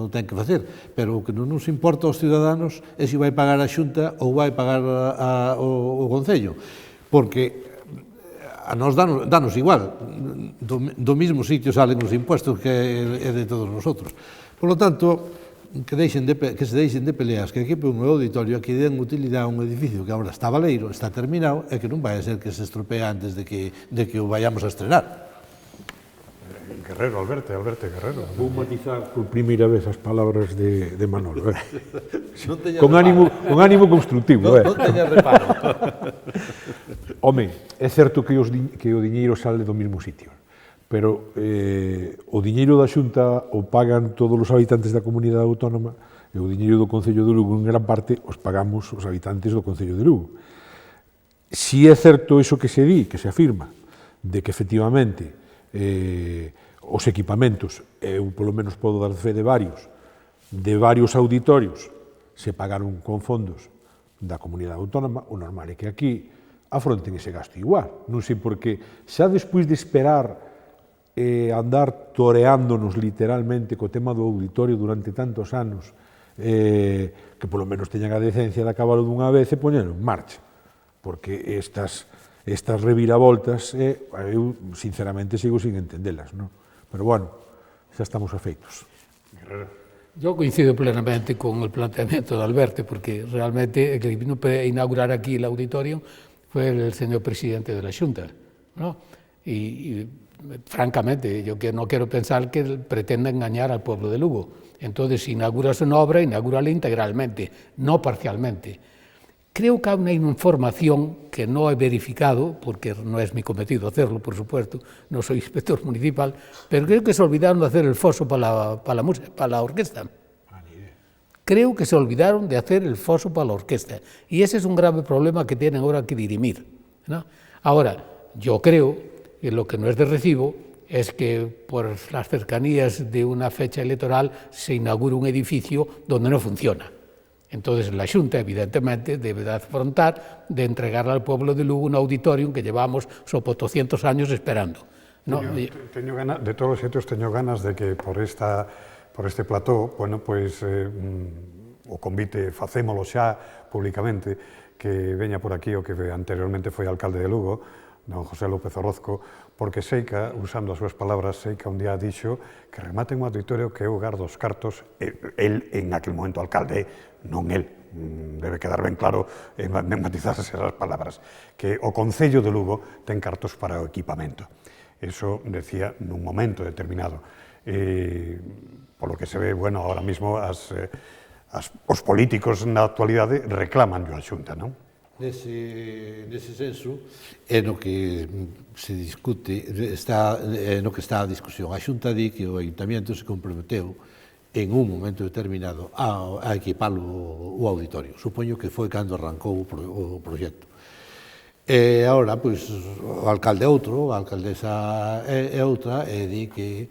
ten que facer, pero o que non nos importa aos ciudadanos é se vai pagar a Xunta ou vai pagar o Concello, porque a nós danos igual, do mismo sitio salen os impuestos que é de todos nosotros. Por lo tanto, que se deixen de peleas, que equipe un auditorio que den utilidade a un edificio que agora está baleiro, está terminado, e que non vai a ser que se estropee antes de que o vayamos a estrenar. Guerrero, Alberto Guerrero. Vou matizar por primeira vez as palabras de Manolo. Con ánimo constructivo. Non teña reparo. Home, é certo que o diñeiro sale do mesmo sitio, pero o diñeiro da Xunta o pagan todos os habitantes da comunidade autónoma e o diñeiro do Concello de Lugo en gran parte os pagamos os habitantes do Concello de Lugo. Si é certo iso que se di, que se afirma, de que efectivamente os equipamentos, eu polo menos podo dar fe de varios auditorios se pagaron con fondos da comunidade autónoma, o normal é que aquí afronten ese gasto igual. Non sei por que, xa despois de esperar andar toreándonos literalmente co tema do auditorio durante tantos anos, que polo menos teñan a decencia de acabalo dunha vez e poñelo en marcha, porque estas reviravoltas, eu sinceramente sigo sin entendelas, non? Pero bueno, xa estamos afeitos. Yo coincido plenamente con el planteamiento de Alberto, porque realmente el que vino a inaugurar aquí el auditorio fue el señor presidente de la Xunta, ¿no? Y francamente, yo no quiero pensar que pretenda engañar al pueblo de Lugo. Entonces, si inauguras una obra, inaugúrala integralmente, no parcialmente. Creo que hay una información que no he verificado, porque no es mi cometido hacerlo, por supuesto, no soy inspector municipal, pero creo que se olvidaron de hacer el foso para la orquesta. Creo que se olvidaron de hacer el foso para la orquesta. Y ese es un grave problema que tienen ahora que dirimir, ¿no? Ahora, yo creo que lo que no es de recibo es que por las cercanías de una fecha electoral se inaugure un edificio donde no funciona. Entonces, la Xunta, evidentemente, debe de afrontar de entregar al pueblo de Lugo un auditorium que llevamos sopo 200 años esperando. No? Teño ganas, de todos os sitios teño ganas de que por este plató, bueno, pois o convite facémolo xa públicamente, que veña por aquí o que anteriormente foi alcalde de Lugo, don José López Orozco, porque Seica, usando as súas palabras, Seica un día dixo que remate un auditorio que é o lugar dos cartos, el en aquel momento alcalde, non el, debe quedar ben claro en matizarse esas palabras, que o Concello de Lugo ten cartos para o equipamento. Eso decía nun momento determinado. Por lo que se ve, bueno, ahora mismo os políticos na actualidade reclaman a Xunta, non? Nese senso, é no que se discute, no que está a discusión. A Xunta di que o Ayuntamiento se comprometeu en un momento determinado a equipar o auditorio. Supoño que foi cando arrancou o proxecto. E agora, pois, o alcalde é outro, a alcaldesa é outra, e di que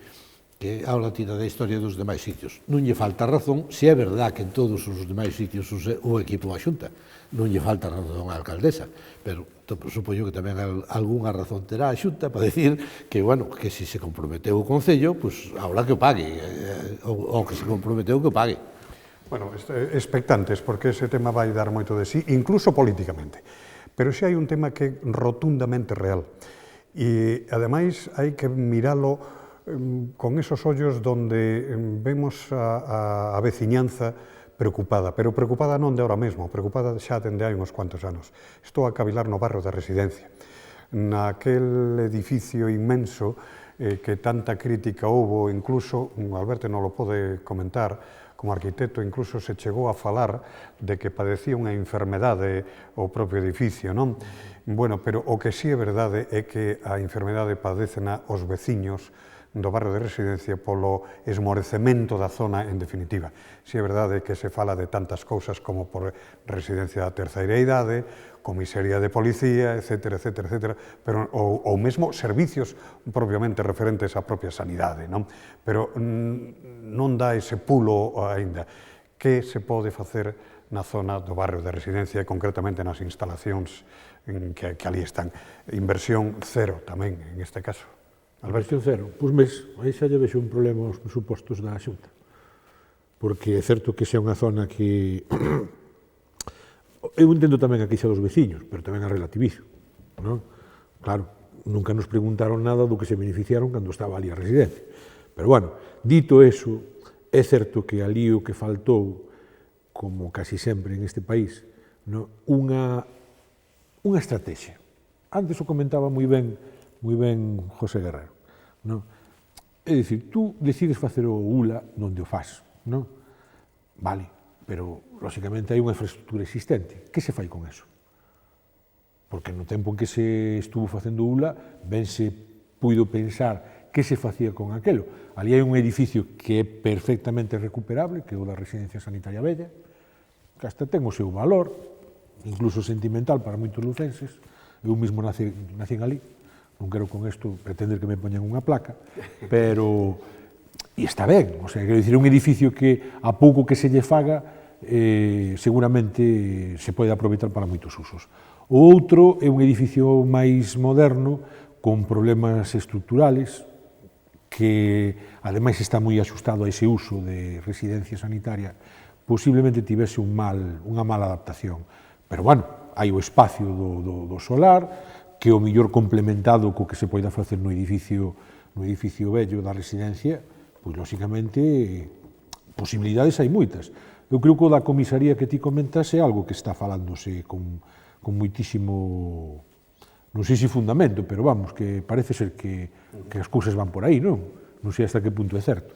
agora tira da historia dos demais sitios. Non lle falta razón, se é verdad que en todos os demais sitios o equipo a Xunta, non lle falta razón á alcaldesa, pero supoño que tamén algunha razón terá a Xunta para decir que, bueno, que se comprometeu o Concello, pois agora que o pague, ou que se comprometeu que o pague. Bueno, expectantes, porque ese tema vai dar moito de sí, incluso políticamente. Pero xa hai un tema que é rotundamente real. E, ademais, hai que miralo con esos ollos donde vemos a veciñanza preocupada, pero preocupada non de ahora mesmo, preocupada xa dende hai uns cuantos anos. Estou a cavilar no barrio da Residencia, naquel edificio inmenso que tanta crítica houbo, incluso, Alberto non lo pode comentar, como arquitecto incluso se chegou a falar de que padecía unha enfermedade o propio edificio, non? Bueno, pero o que sí é verdade é que a enfermedade padecena os veciños do barrio de Residencia polo esmorecemento da zona en definitiva. Si é verdade que se fala de tantas cousas como por residencia da terceira idade, comisaría de policía, etc., etc., etc., pero, ou mesmo servicios propiamente referentes á propia sanidade, non? Pero non dá ese pulo aínda. Que se pode facer na zona do barrio de Residencia e concretamente nas instalacións que ali están? Inversión cero tamén, en este caso. Alberto cero, pois aí xa lle vexo un problema aos presupostos da Xunta. Porque é certo que xa é unha zona que... Eu entendo tamén a queixa dos veciños, pero tamén a relativizo, non? Claro, nunca nos preguntaron nada do que se beneficiaron cando estaba ali a Residencia. Pero, bueno, dito eso, é certo que ali o que faltou, como casi sempre en este país, unha estrategia. Antes o comentaba moi ben José Guerrero. Non? É dicir, tú decides facer o ULA onde o faz, non? Vale, pero, lóxicamente, hai unha infraestructura existente. Que se fai con eso? Porque no tempo en que se estuvo facendo ULA, ben se puido pensar que se facía con aquelo. Ali hai un edificio que é perfectamente recuperable, que é o da Residencia Sanitaria Vella, que hasta ten o seu valor, incluso sentimental para moitos lucenses. Eu mesmo nacín ali. Non quero con isto pretender que me poñan unha placa, pero... E está ben, o sea, quero dicir, un edificio que a pouco que se lle faga seguramente se pode aproveitar para moitos usos. O outro é un edificio máis moderno, con problemas estructurales, que ademais está moi axustado a ese uso de residencia sanitaria, posiblemente tivese unha mala adaptación. Pero, bueno, hai o espacio do solar, que o mellor complementado co que se poida facer no edificio vello da Residencia, pois, lóxicamente, posibilidades hai moitas. Eu creo que o da comisaría que ti comentas é algo que está falándose con moitísimo, non sei se fundamento, pero vamos, que parece ser que as cousas van por aí, non? Non sei hasta que punto é certo.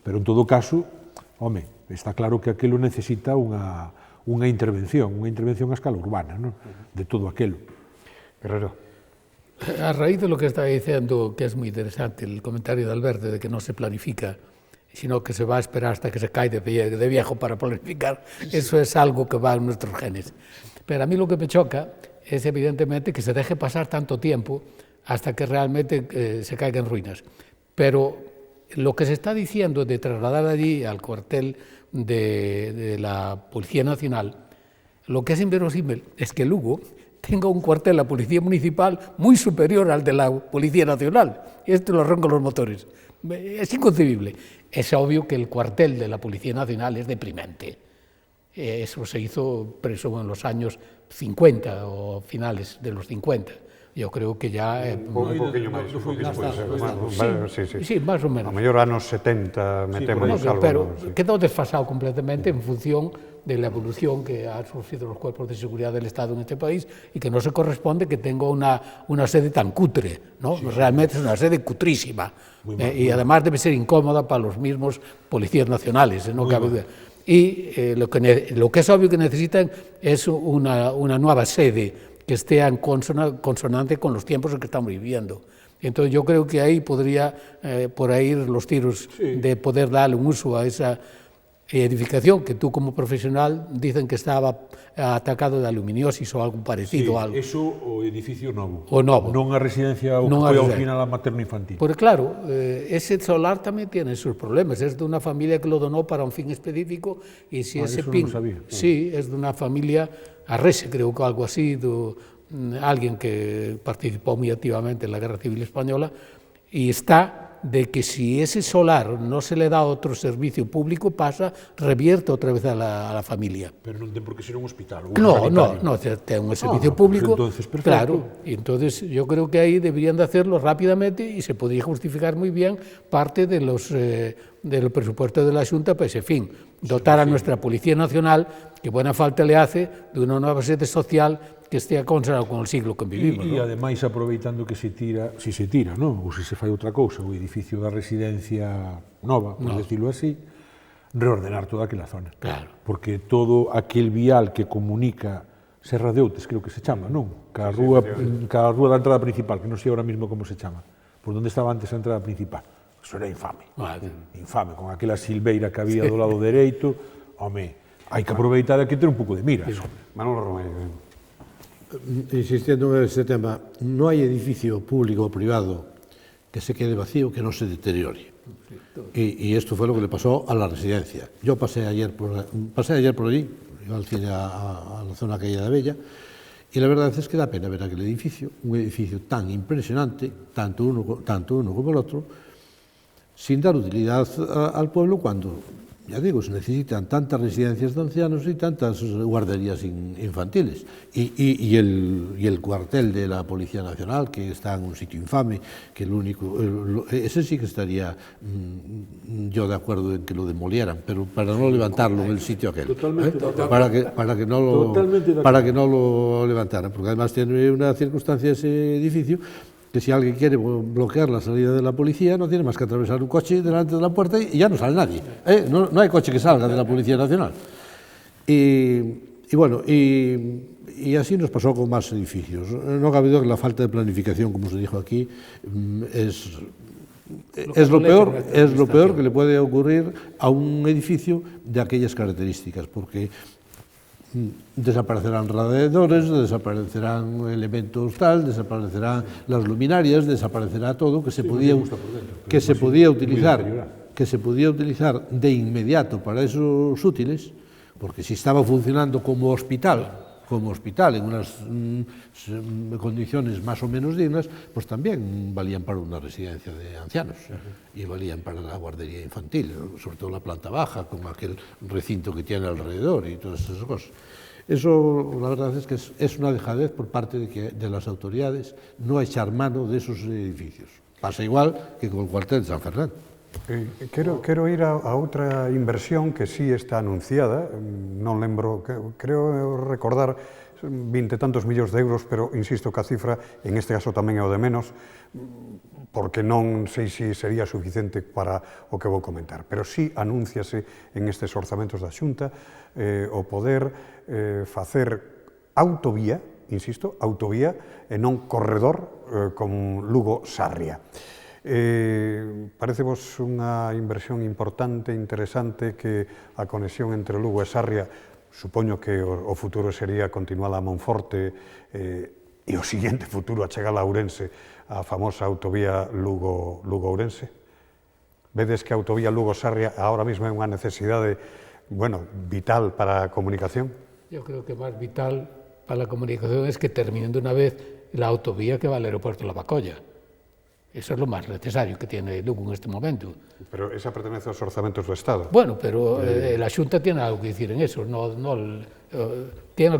Pero, en todo caso, home, está claro que aquilo necesita unha intervención a escala urbana, non? De todo aquelo. Guerrero. A raíz de lo que está diciendo, que es muy interesante, el comentario de Alberto de que no se planifica, sino que se va a esperar hasta que se cae de viejo para planificar, eso es algo que va en nuestros genes. Pero a mí lo que me choca es evidentemente que se deje pasar tanto tiempo hasta que realmente se caiga en ruinas. Pero lo que se está diciendo de trasladar allí al cuartel de la Policía Nacional, lo que es inverosímil es que Lugo tenga un cuartel de la Policía Municipal muy superior al de la Policía Nacional. Esto lo roncan los motores. Es inconcebible. Es obvio que el cuartel de la Policía Nacional es deprimente. Eso se hizo, preso en los años 50 o finales de los 50. Yo creo que ya... Un poquinho máis, sí, más o menos. A mellor anos 70 metemos Sí, algo. pero Sí. quedó desfasado completamente en función de la evolución que han sufrido los cuerpos de seguridad del Estado en este país y que no se corresponde que tenga una sede tan cutre, ¿no? Sí, realmente es una sede cutrísima y además debe ser incómoda para los mismos policías nacionales, no cabe duda. Y lo que es obvio que necesitan es una nueva sede que esté en consonante con los tiempos en que estamos viviendo. Entonces yo creo que ahí podría por ahí ir los tiros de poder darle un uso a esa edificación que tú como profesional dicen que estaba atacado de aluminiosis ou algo parecido. Sí, eso o edificio novo. O novo. Non a residencia o Non que foi a ao residencia. final a materno-infantil. Porque claro, ese solar también tiene sus problemas. Es de una familia que lo donó para un fin específico y si ese eso fin... non sabía. Sí, es de una familia, Arrese creo que algo así, alguien que participó muy activamente en la Guerra Civil Española y está de que si ese solar no se le da otro servicio público pasa, revierte otra vez a la familia. Pero non ten por que ser un hospital. Un No, sanitario. ten un servicio público, pues entonces, perfecto. claro, y entonces yo creo que ahí deberían de hacerlo rápidamente y se podría justificar muy bien parte de del presupuesto de la Xunta para ese fin, dotar a nuestra Policía Nacional, que buena falta le hace, de una nueva sede social que estea consonante con el siglo que vivimos. E ¿no? ademais aproveitando que se tira, si se tira, non? Ou se fai outra cousa, o edificio da residencia nova, por decirlo así, reordenar toda aquela zona. Claro. Porque todo aquel vial que comunica Serra de Outes, creo que se chama, non? Ca rúa da entrada principal, que non sei ahora mismo como se chama, por onde estaba antes a entrada principal. Eso era infame. Infame, con aquela silveira que había do lado dereito. Home, hai que aproveitar e que ter un pouco de miras. Manolo Romero. Insistiendo en este tema, no hay edificio público o privado que se quede vacío que no se deteriore. Y esto fue lo que le pasó a la residencia. Yo pasé ayer por allí, iba al cine a la zona calle de Abella, y la verdad es que da pena ver aquel edificio, un edificio tan impresionante, tanto uno como el otro, sin dar utilidad al pueblo cuando, ya digo, se necesitan tantas residencias de ancianos y tantas guarderías infantiles. Y el cuartel de la Policía Nacional, que está en un sitio infame, que ese sí que estaría yo de acuerdo en que lo demolieran, pero para no levantarlo en el sitio aquel. Para que no lo levantaran, porque además tiene una circunstancia ese edificio, que si alguien quiere bloquear la salida de la policía, no tiene más que atravesar un coche delante de la puerta y ya no sale nadie. No hay coche que salga de la Policía Nacional. Y bueno, y así nos pasó con más edificios. No cabe duda que la falta de planificación, como se dijo aquí, es lo peor que le puede ocurrir a un edificio de aquellas características, porque desaparecerán radiadores, desaparecerán elementos desaparecerán las luminarias, desaparecerá todo que se podía utilizar de inmediato para esos útiles, porque si estaba funcionando como hospital en unas condiciones más o menos dignas, pues también valían para una residencia de ancianos y valían para la guardería infantil, sobre todo la planta baja, con aquel recinto que tiene alrededor y todas esas cosas. Eso, la verdad es que es una dejadez por parte de las autoridades no echar mano de esos edificios. Pasa igual que con el cuartel de San Fernando. Quero ir a outra inversión que sí está anunciada, non lembro, creo recordar 20 e tantos millóns de euros, pero insisto que a cifra en este caso tamén é o de menos, porque non sei se sería suficiente para o que vou comentar, pero sí anúnciase en estes orzamentos da Xunta o poder facer autovía, insisto, autovía e non corredor con Lugo-Sarria. Parecevos unha inversión importante, interesante, que a conexión entre Lugo e Sarria, supoño que o futuro sería continuar a Monforte e o seguinte futuro a chegar a Ourense, a famosa autovía Lugo-Ourense? Vedes que a autovía Lugo-Sarria ahora mismo é unha necesidade, bueno, vital para a comunicación? Yo creo que más vital para la comunicación es que terminen de una vez la autovía que va al aeropuerto de La Bacolla. Eso es lo más necesario que tiene Lugo en este momento. Pero esa pertenece aos orzamentos do Estado. Bueno, pero la Xunta tiene algo que decir en eso. Tiene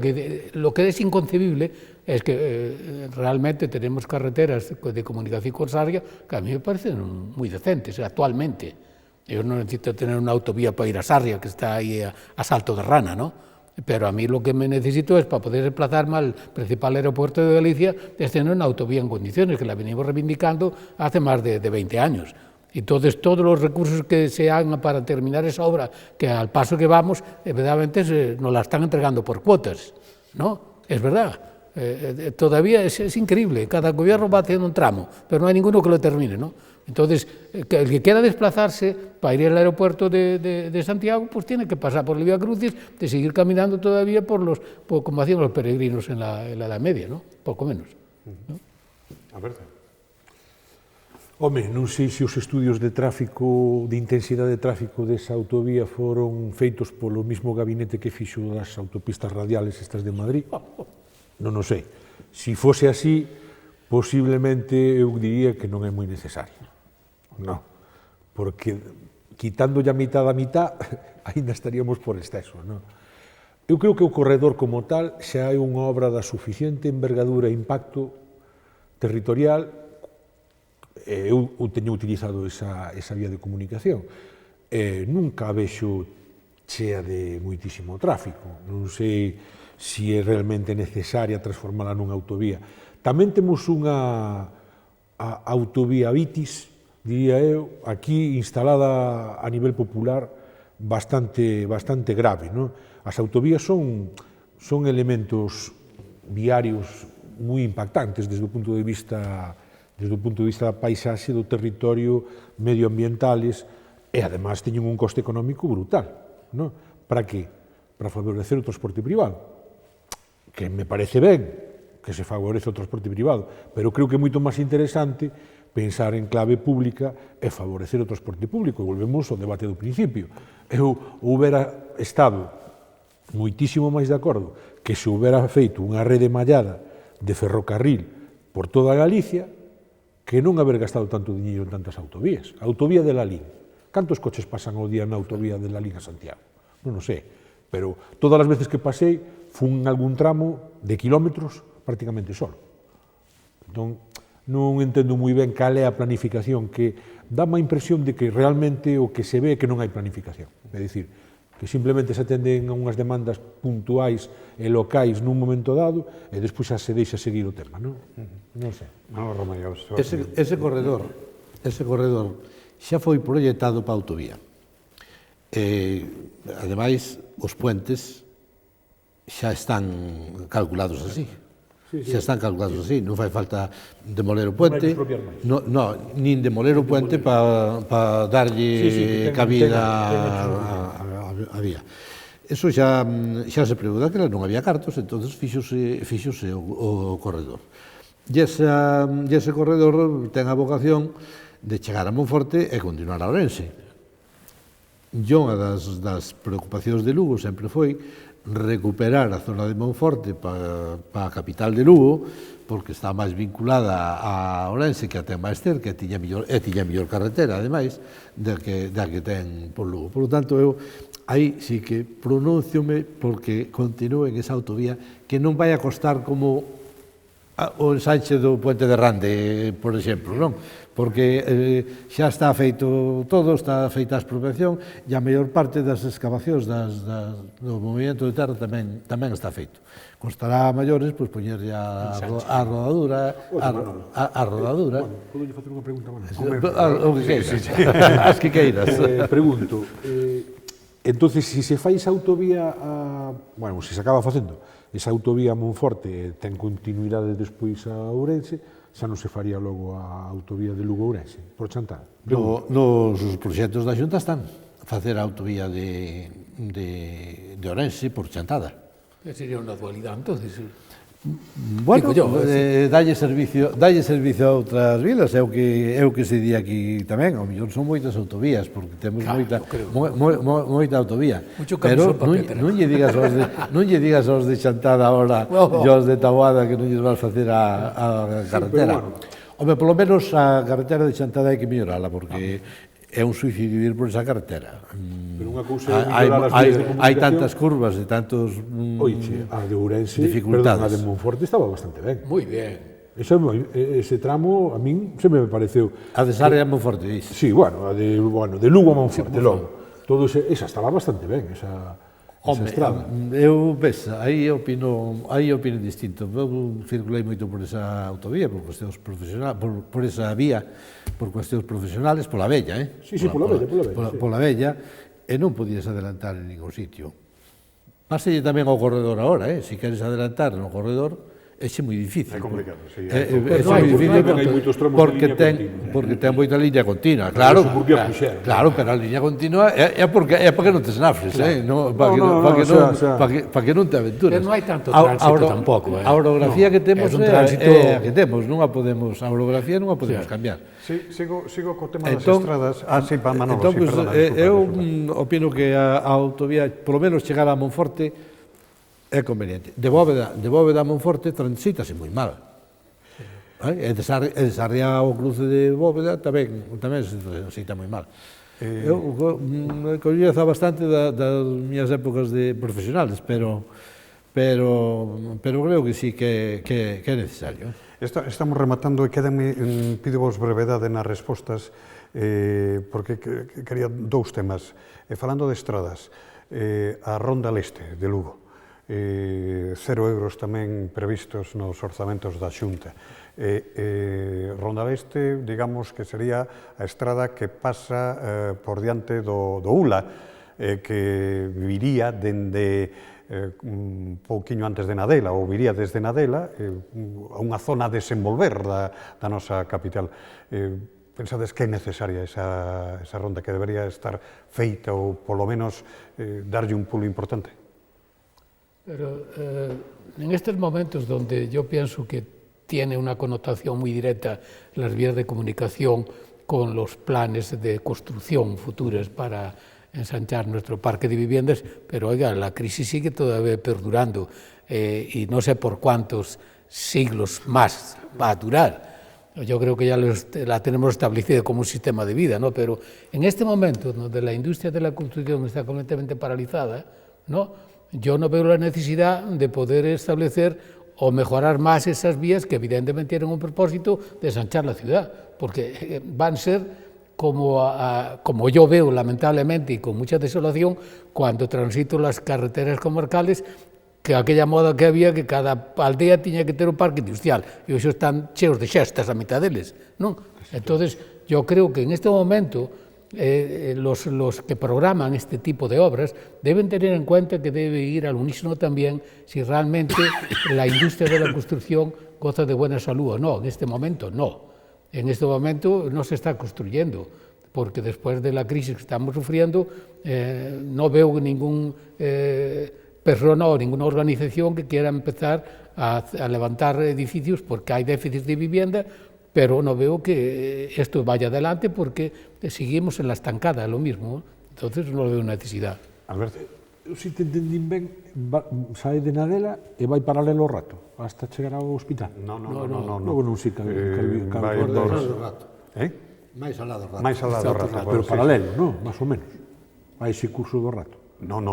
lo que es inconcebible es que realmente tenemos carreteras de comunicación con Sarria que a mí me parecen muy decentes actualmente. Yo no necesito tener una autovía para ir a Sarria, que está ahí a Salto de Rana, ¿no? Pero a mí lo que me necesito es, para poder desplazarme al principal aeropuerto de Galicia, es tener una autovía en condiciones, que la venimos reivindicando hace más de 20 años. Entonces, todos los recursos que se hagan para terminar esa obra, que al paso que vamos, verdaderamente nos la están entregando por cuotas, ¿no? Es verdad. Todavía es increíble, cada gobierno va haciendo un tramo, pero no hay ninguno que lo termine, ¿no? Entonces, el que quiera desplazarse para ir al aeropuerto de Santiago, pues tiene que pasar por el Vía Crucis, de seguir caminando todavía como hacían los peregrinos en la Edad Media, ¿no? Poco menos, ¿no? A ver. Home, non sei se os estudios de tráfico, de intensidade de tráfico desa autovía foron feitos polo mismo gabinete que fixo das autopistas radiales estas de Madrid. Non o sei. Se fose así, posiblemente eu diría que non é moi necesario. Non, porque quitando a mitad, ainda estaríamos por exceso. Non? Eu creo que o corredor como tal xa é unha obra da suficiente envergadura e impacto territorial. Eu teño utilizado esa vía de comunicación. Nunca a vexo chea de moitísimo tráfico. Non sei se é realmente necesaria transformala nunha autovía. Tamén temos unha autovía Vitis, diría eu, aquí instalada a nivel popular bastante grave. Non? As autovías son elementos viarios moi impactantes desde o punto de vista da paisaxe, do territorio, medioambientales, e además teñen un coste económico brutal. Non? Para que? Para favorecer o transporte privado, que me parece ben que se favorece o transporte privado, pero creo que é moito máis interesante pensar en clave pública e favorecer o transporte público. E volvemos ao debate do principio. Eu houbera estado moitísimo máis de acordo que se houbera feito unha rede mallada de ferrocarril por toda Galicia, que non haber gastado tanto diñeiro en tantas autovías. A autovía de Lalín. Cantos coches pasan ao día na autovía de Lalín a Santiago? Non o sei, pero todas as veces que pasei fun en algún tramo de kilómetros prácticamente solo. Entón, non entendo moi ben cal é a planificación, que dá má impresión de que realmente o que se ve é que non hai planificación. É dicir, que simplemente se atenden a unhas demandas puntuais e locais nun momento dado e despois xa se deixa seguir o tema, non? Non sei. Ese corredor xa foi proyectado para a autovía. Ademais, os puentes xa están calculados así. Xa están calculados así, non fai falta demoler o puente, nin demoler o puente para darlle cabida a vía. Eso xa se pregunta que non había cartos, entón fixose o corredor. E ese corredor ten a vocación de chegar a Monforte e continuar a Ourense. E unha das preocupacións de Lugo sempre foi recuperar a zona de Monforte para a capital de Lugo, porque está máis vinculada a Ourense, que a ten máis cerca, e tiña mellor carretera, ademais, da que ten por Lugo. Por lo tanto, eu aí sí que pronúnciome porque continúe en esa autovía, que non vai a costar como o ensanche do Puente de Rande, por exemplo, non? Porque xa está feito todo, está feita a expropiación e a maior parte das excavacións do movimento de terra tamén está feito. Costará a maiores pois poñer a rodadura. Podo lle facer unha pregunta, Manuel? O que queiras. As que queiras. Pregunto, entonces, se se fai esa autovía bueno, se se acaba facendo esa autovía a Monforte ten continuidade despois a Ourense, xa non se faría logo a autovía de Lugo-Ourense, por chantada? Nos proxectos da Xunta están facer a autovía de Ourense por chantada. Sería unha dualidade, entonces. Bueno, Digo yo, dalle servicio a outras vilas, é o que se di aquí tamén, ao mellor son moitas autovías, porque temos Claro, moita, eu creo. moita autovía. Mucho Pero camisón pa Petra. non lle digas aos de Chantada ahora, No. e aos de Taboada que non lles vas facer a carretera. Home, polo menos a carretera de Chantada hai que mellorala, porque é un suicidio ir por esa carretera. Pero unha cousa é mellorar as vías de comunicación. Hai tantas curvas e tantos Oiche, a de Ourense, dificultades. perdón, a de Monforte estaba bastante ben. Moi ben. Ese tramo a min se me pareceu. A de Sarria é moi forte, iso. Sí, bueno, de Lugo a Monforte, logo. Esa estaba bastante ben, esa estrada. Eu, aí opino distinto. Eu circulei moito por esa autovía, por cuestións profesionales, por esa vía, por cuestións profesionales, pola Bella, Sí, pola Bella. Pola Bella, e non podías adelantar en ningún sitio. Páselle tamén ao corredor agora, se queres adelantar no corredor, é moi difícil. É complicado, sí. É complicado. moi difícil Hai moitos tramos de porque liña ten continua. porque ten moita liña continua, claro. Eso porque a puxeron. Claro, pero a liña continua é para que non te snafres, no, para que non te aventuras. Pero non hai tanto tránsito tampouco, A orografía que temos é un é tránsito- a que temos, non a orografía non a podemos cambiar. Sí, sigo co tema das Entón- estradas. Sí, pa Manolo, Entón, sí, pues, perdona, eu disculpa. opino que a autovía, polo menos chegar a Monforte, é conveniente. De Bóveda a Monforte transítase moi mal. E de Sarria ao cruce de Bóveda tamén se transita moi mal. Eu coñezo bastante das miñas épocas de profesionales, pero creo que sí que é necesario. Estamos rematando e pido vos brevedade nas respostas, porque quería dous temas. Falando de estradas, a Ronda Leste de Lugo, 0 euros tamén previstos nos orzamentos da Xunta. Ronda Leste, digamos que sería a estrada que pasa por diante do ULA, que viría dende un pouquiño antes de Nadela, ou viría desde Nadela, a unha zona a desenvolver da nosa capital. Pensades que é necesaria esa ronda, que debería estar feita ou polo menos darlle un pulo importante? Pero en estos momentos donde yo pienso que tiene una connotación muy directa las vías de comunicación con los planes de construcción futuros para ensanchar nuestro parque de viviendas, pero oiga, la crisis sigue todavía perdurando y no sé por cuántos siglos más va a durar. Yo creo que ya la tenemos establecida como un sistema de vida, ¿no? Pero en este momento donde la industria de la construcción está completamente paralizada, ¿no? Yo no veo la necesidad de poder establecer o mejorar más esas vías que evidentemente tienen un propósito de ensanchar la ciudad, porque van a ser como yo veo lamentablemente y con mucha desolación cuando transito las carreteras comarcales, que aquella moda que había que cada aldea tiña que ter un parque industrial e hoxe están cheos de xestas a mitad deles, non? Entonces, yo creo que en este momento los que programan este tipo de obras deben tener en cuenta que debe ir al unísono también si realmente la industria de la construcción goza de buena salud o no. En este momento no. En este momento no se está construyendo, porque después de la crisis que estamos sufriendo no veo ningún persona o ninguna organización que quiera empezar a levantar edificios porque hay déficit de vivienda, pero no veo que esto vaya adelante porque seguimos en la estancada, lo mismo. Entonces no veo necesidad. Alberto. Eu, se te entendín ben, sae de Nadela e vai paralelo ao rato, hasta chegar ao hospital. No. Logo non sei vai por por... rato. Máis ao lado do rato. Máis ao lado do rato. pero paralelo, non? Más ou menos. Vai ese curso do rato. Non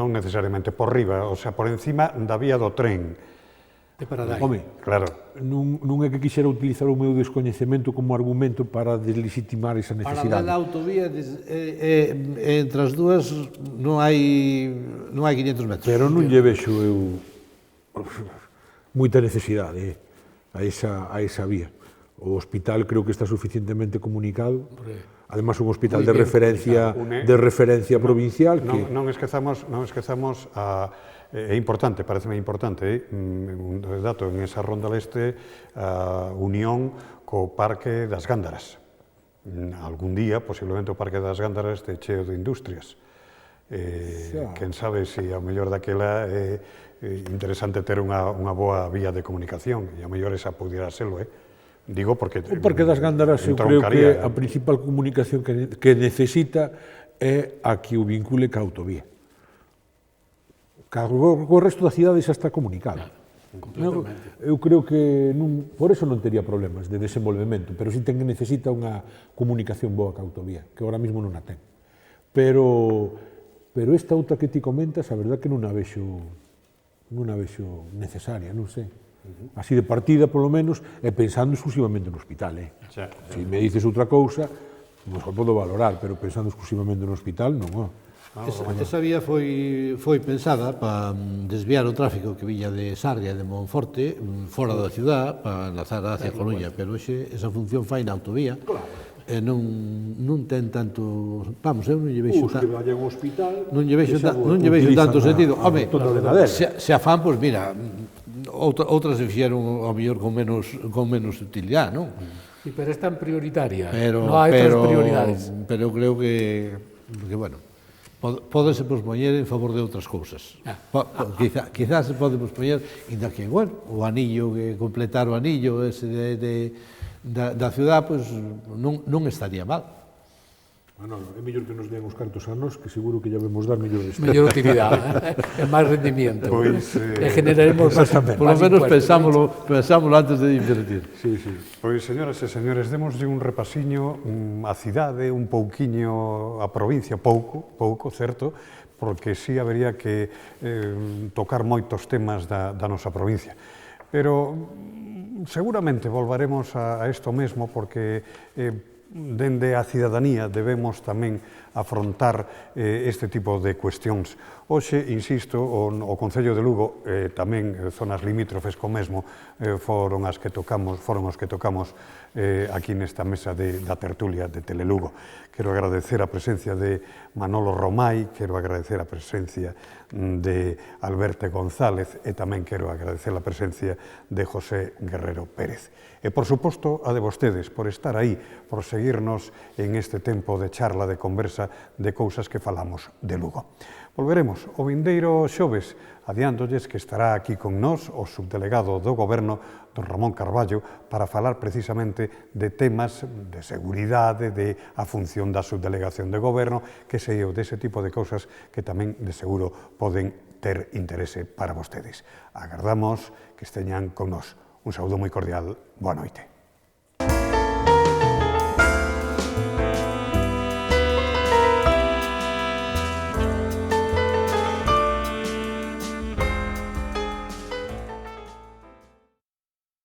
necesariamente por riba, o sea, por encima da vía do tren. De Paradai. Home, Claro. non é que quixera utilizar o meu descoñecemento como argumento para deslegitimar esa necesidade. Paralela a autovía, entre as dúas non hai 500 metros. Pero non lle vexo eu moita necesidade a esa vía. O hospital creo que está suficientemente comunicado. Además, un hospital de referencia provincial que... Non esquezamos é importante, pareceme importante, un dato en esa Ronda Leste, a unión co Parque das Gándaras. Algún día, posiblemente, o Parque das Gándaras este cheo de industrias. quen sabe se ao mellor daquela é interesante ter unha boa vía de comunicación, e ao mellor esa pudiera serlo, Digo porque... O Parque das Gándaras eu creo que a principal comunicación que necesita é a que o vincule ca autovía. O resto da cidade xa está comunicado. Eu creo que por eso non tería problemas de desenvolvemento, pero si necesita unha comunicación boa ca autovía, que ahora mismo non a ten. Pero esta outra que ti comentas, a verdad que non a vexo necesaria, non sei. Así de partida, polo menos, e pensando exclusivamente no hospital. Se me dices outra cousa, non o podo valorar, pero pensando exclusivamente no hospital, non. Esa vía foi pensada para desviar o tráfico que viña de Sarria e de Monforte fora da ciudad para enlazar hacia Coruña, pero hoxe esa función fai na autovía. E non ten tanto... Vamos, eu non lle vexo non lle vexo tanto sentido. Home, se afán, pois mira, outras se fixeron ao mellor con menos utilidade, non? Sí, pero é tan prioritaria, non hai outras prioridades. Pero eu creo que bueno, pódese pospoñer en favor de outras cousas. Quizás se pode pospoñer, inda que, bueno, o anillo, completar o anillo ese da ciudad, pois non estaría mal. Manolo, é mellor que nos den os cartos a nos, que seguro que ya vemos dar mellor mellor utilidade, e máis rendimiento. E generaremos por lo menos pensámoslo antes de invertir. Pois, señoras e señores, demoslle un repasiño a cidade, un pouquiño a provincia, pouco, certo, porque si habería que tocar moitos temas da nosa provincia. Pero seguramente volvaremos a isto mesmo, porque dende a cidadanía debemos tamén afrontar este tipo de cuestións. Hoxe, insisto, o Concello de Lugo, tamén zonas limítrofes co mesmo, foron os que tocamos aquí nesta mesa da tertulia de Telelugo. Quero agradecer a presencia de Manolo Romai, quero agradecer a presencia de Alberto González e tamén quero agradecer a presencia de José Guerrero Pérez. E, por suposto, a de vostedes, por estar aí, por seguirnos en este tempo de charla, de conversa, de cousas que falamos de Lugo. Volveremos o vindeiro xoves, adiándolles que estará aquí con nós o subdelegado do Goberno, don Ramón Carballo, para falar precisamente de temas de seguridade, de a función da subdelegación de Goberno, que sei eu, dese tipo de cousas que tamén, de seguro, poden ter interese para vostedes. Agardamos que esteñan con nós. Un saúdo moi cordial. Boa noite.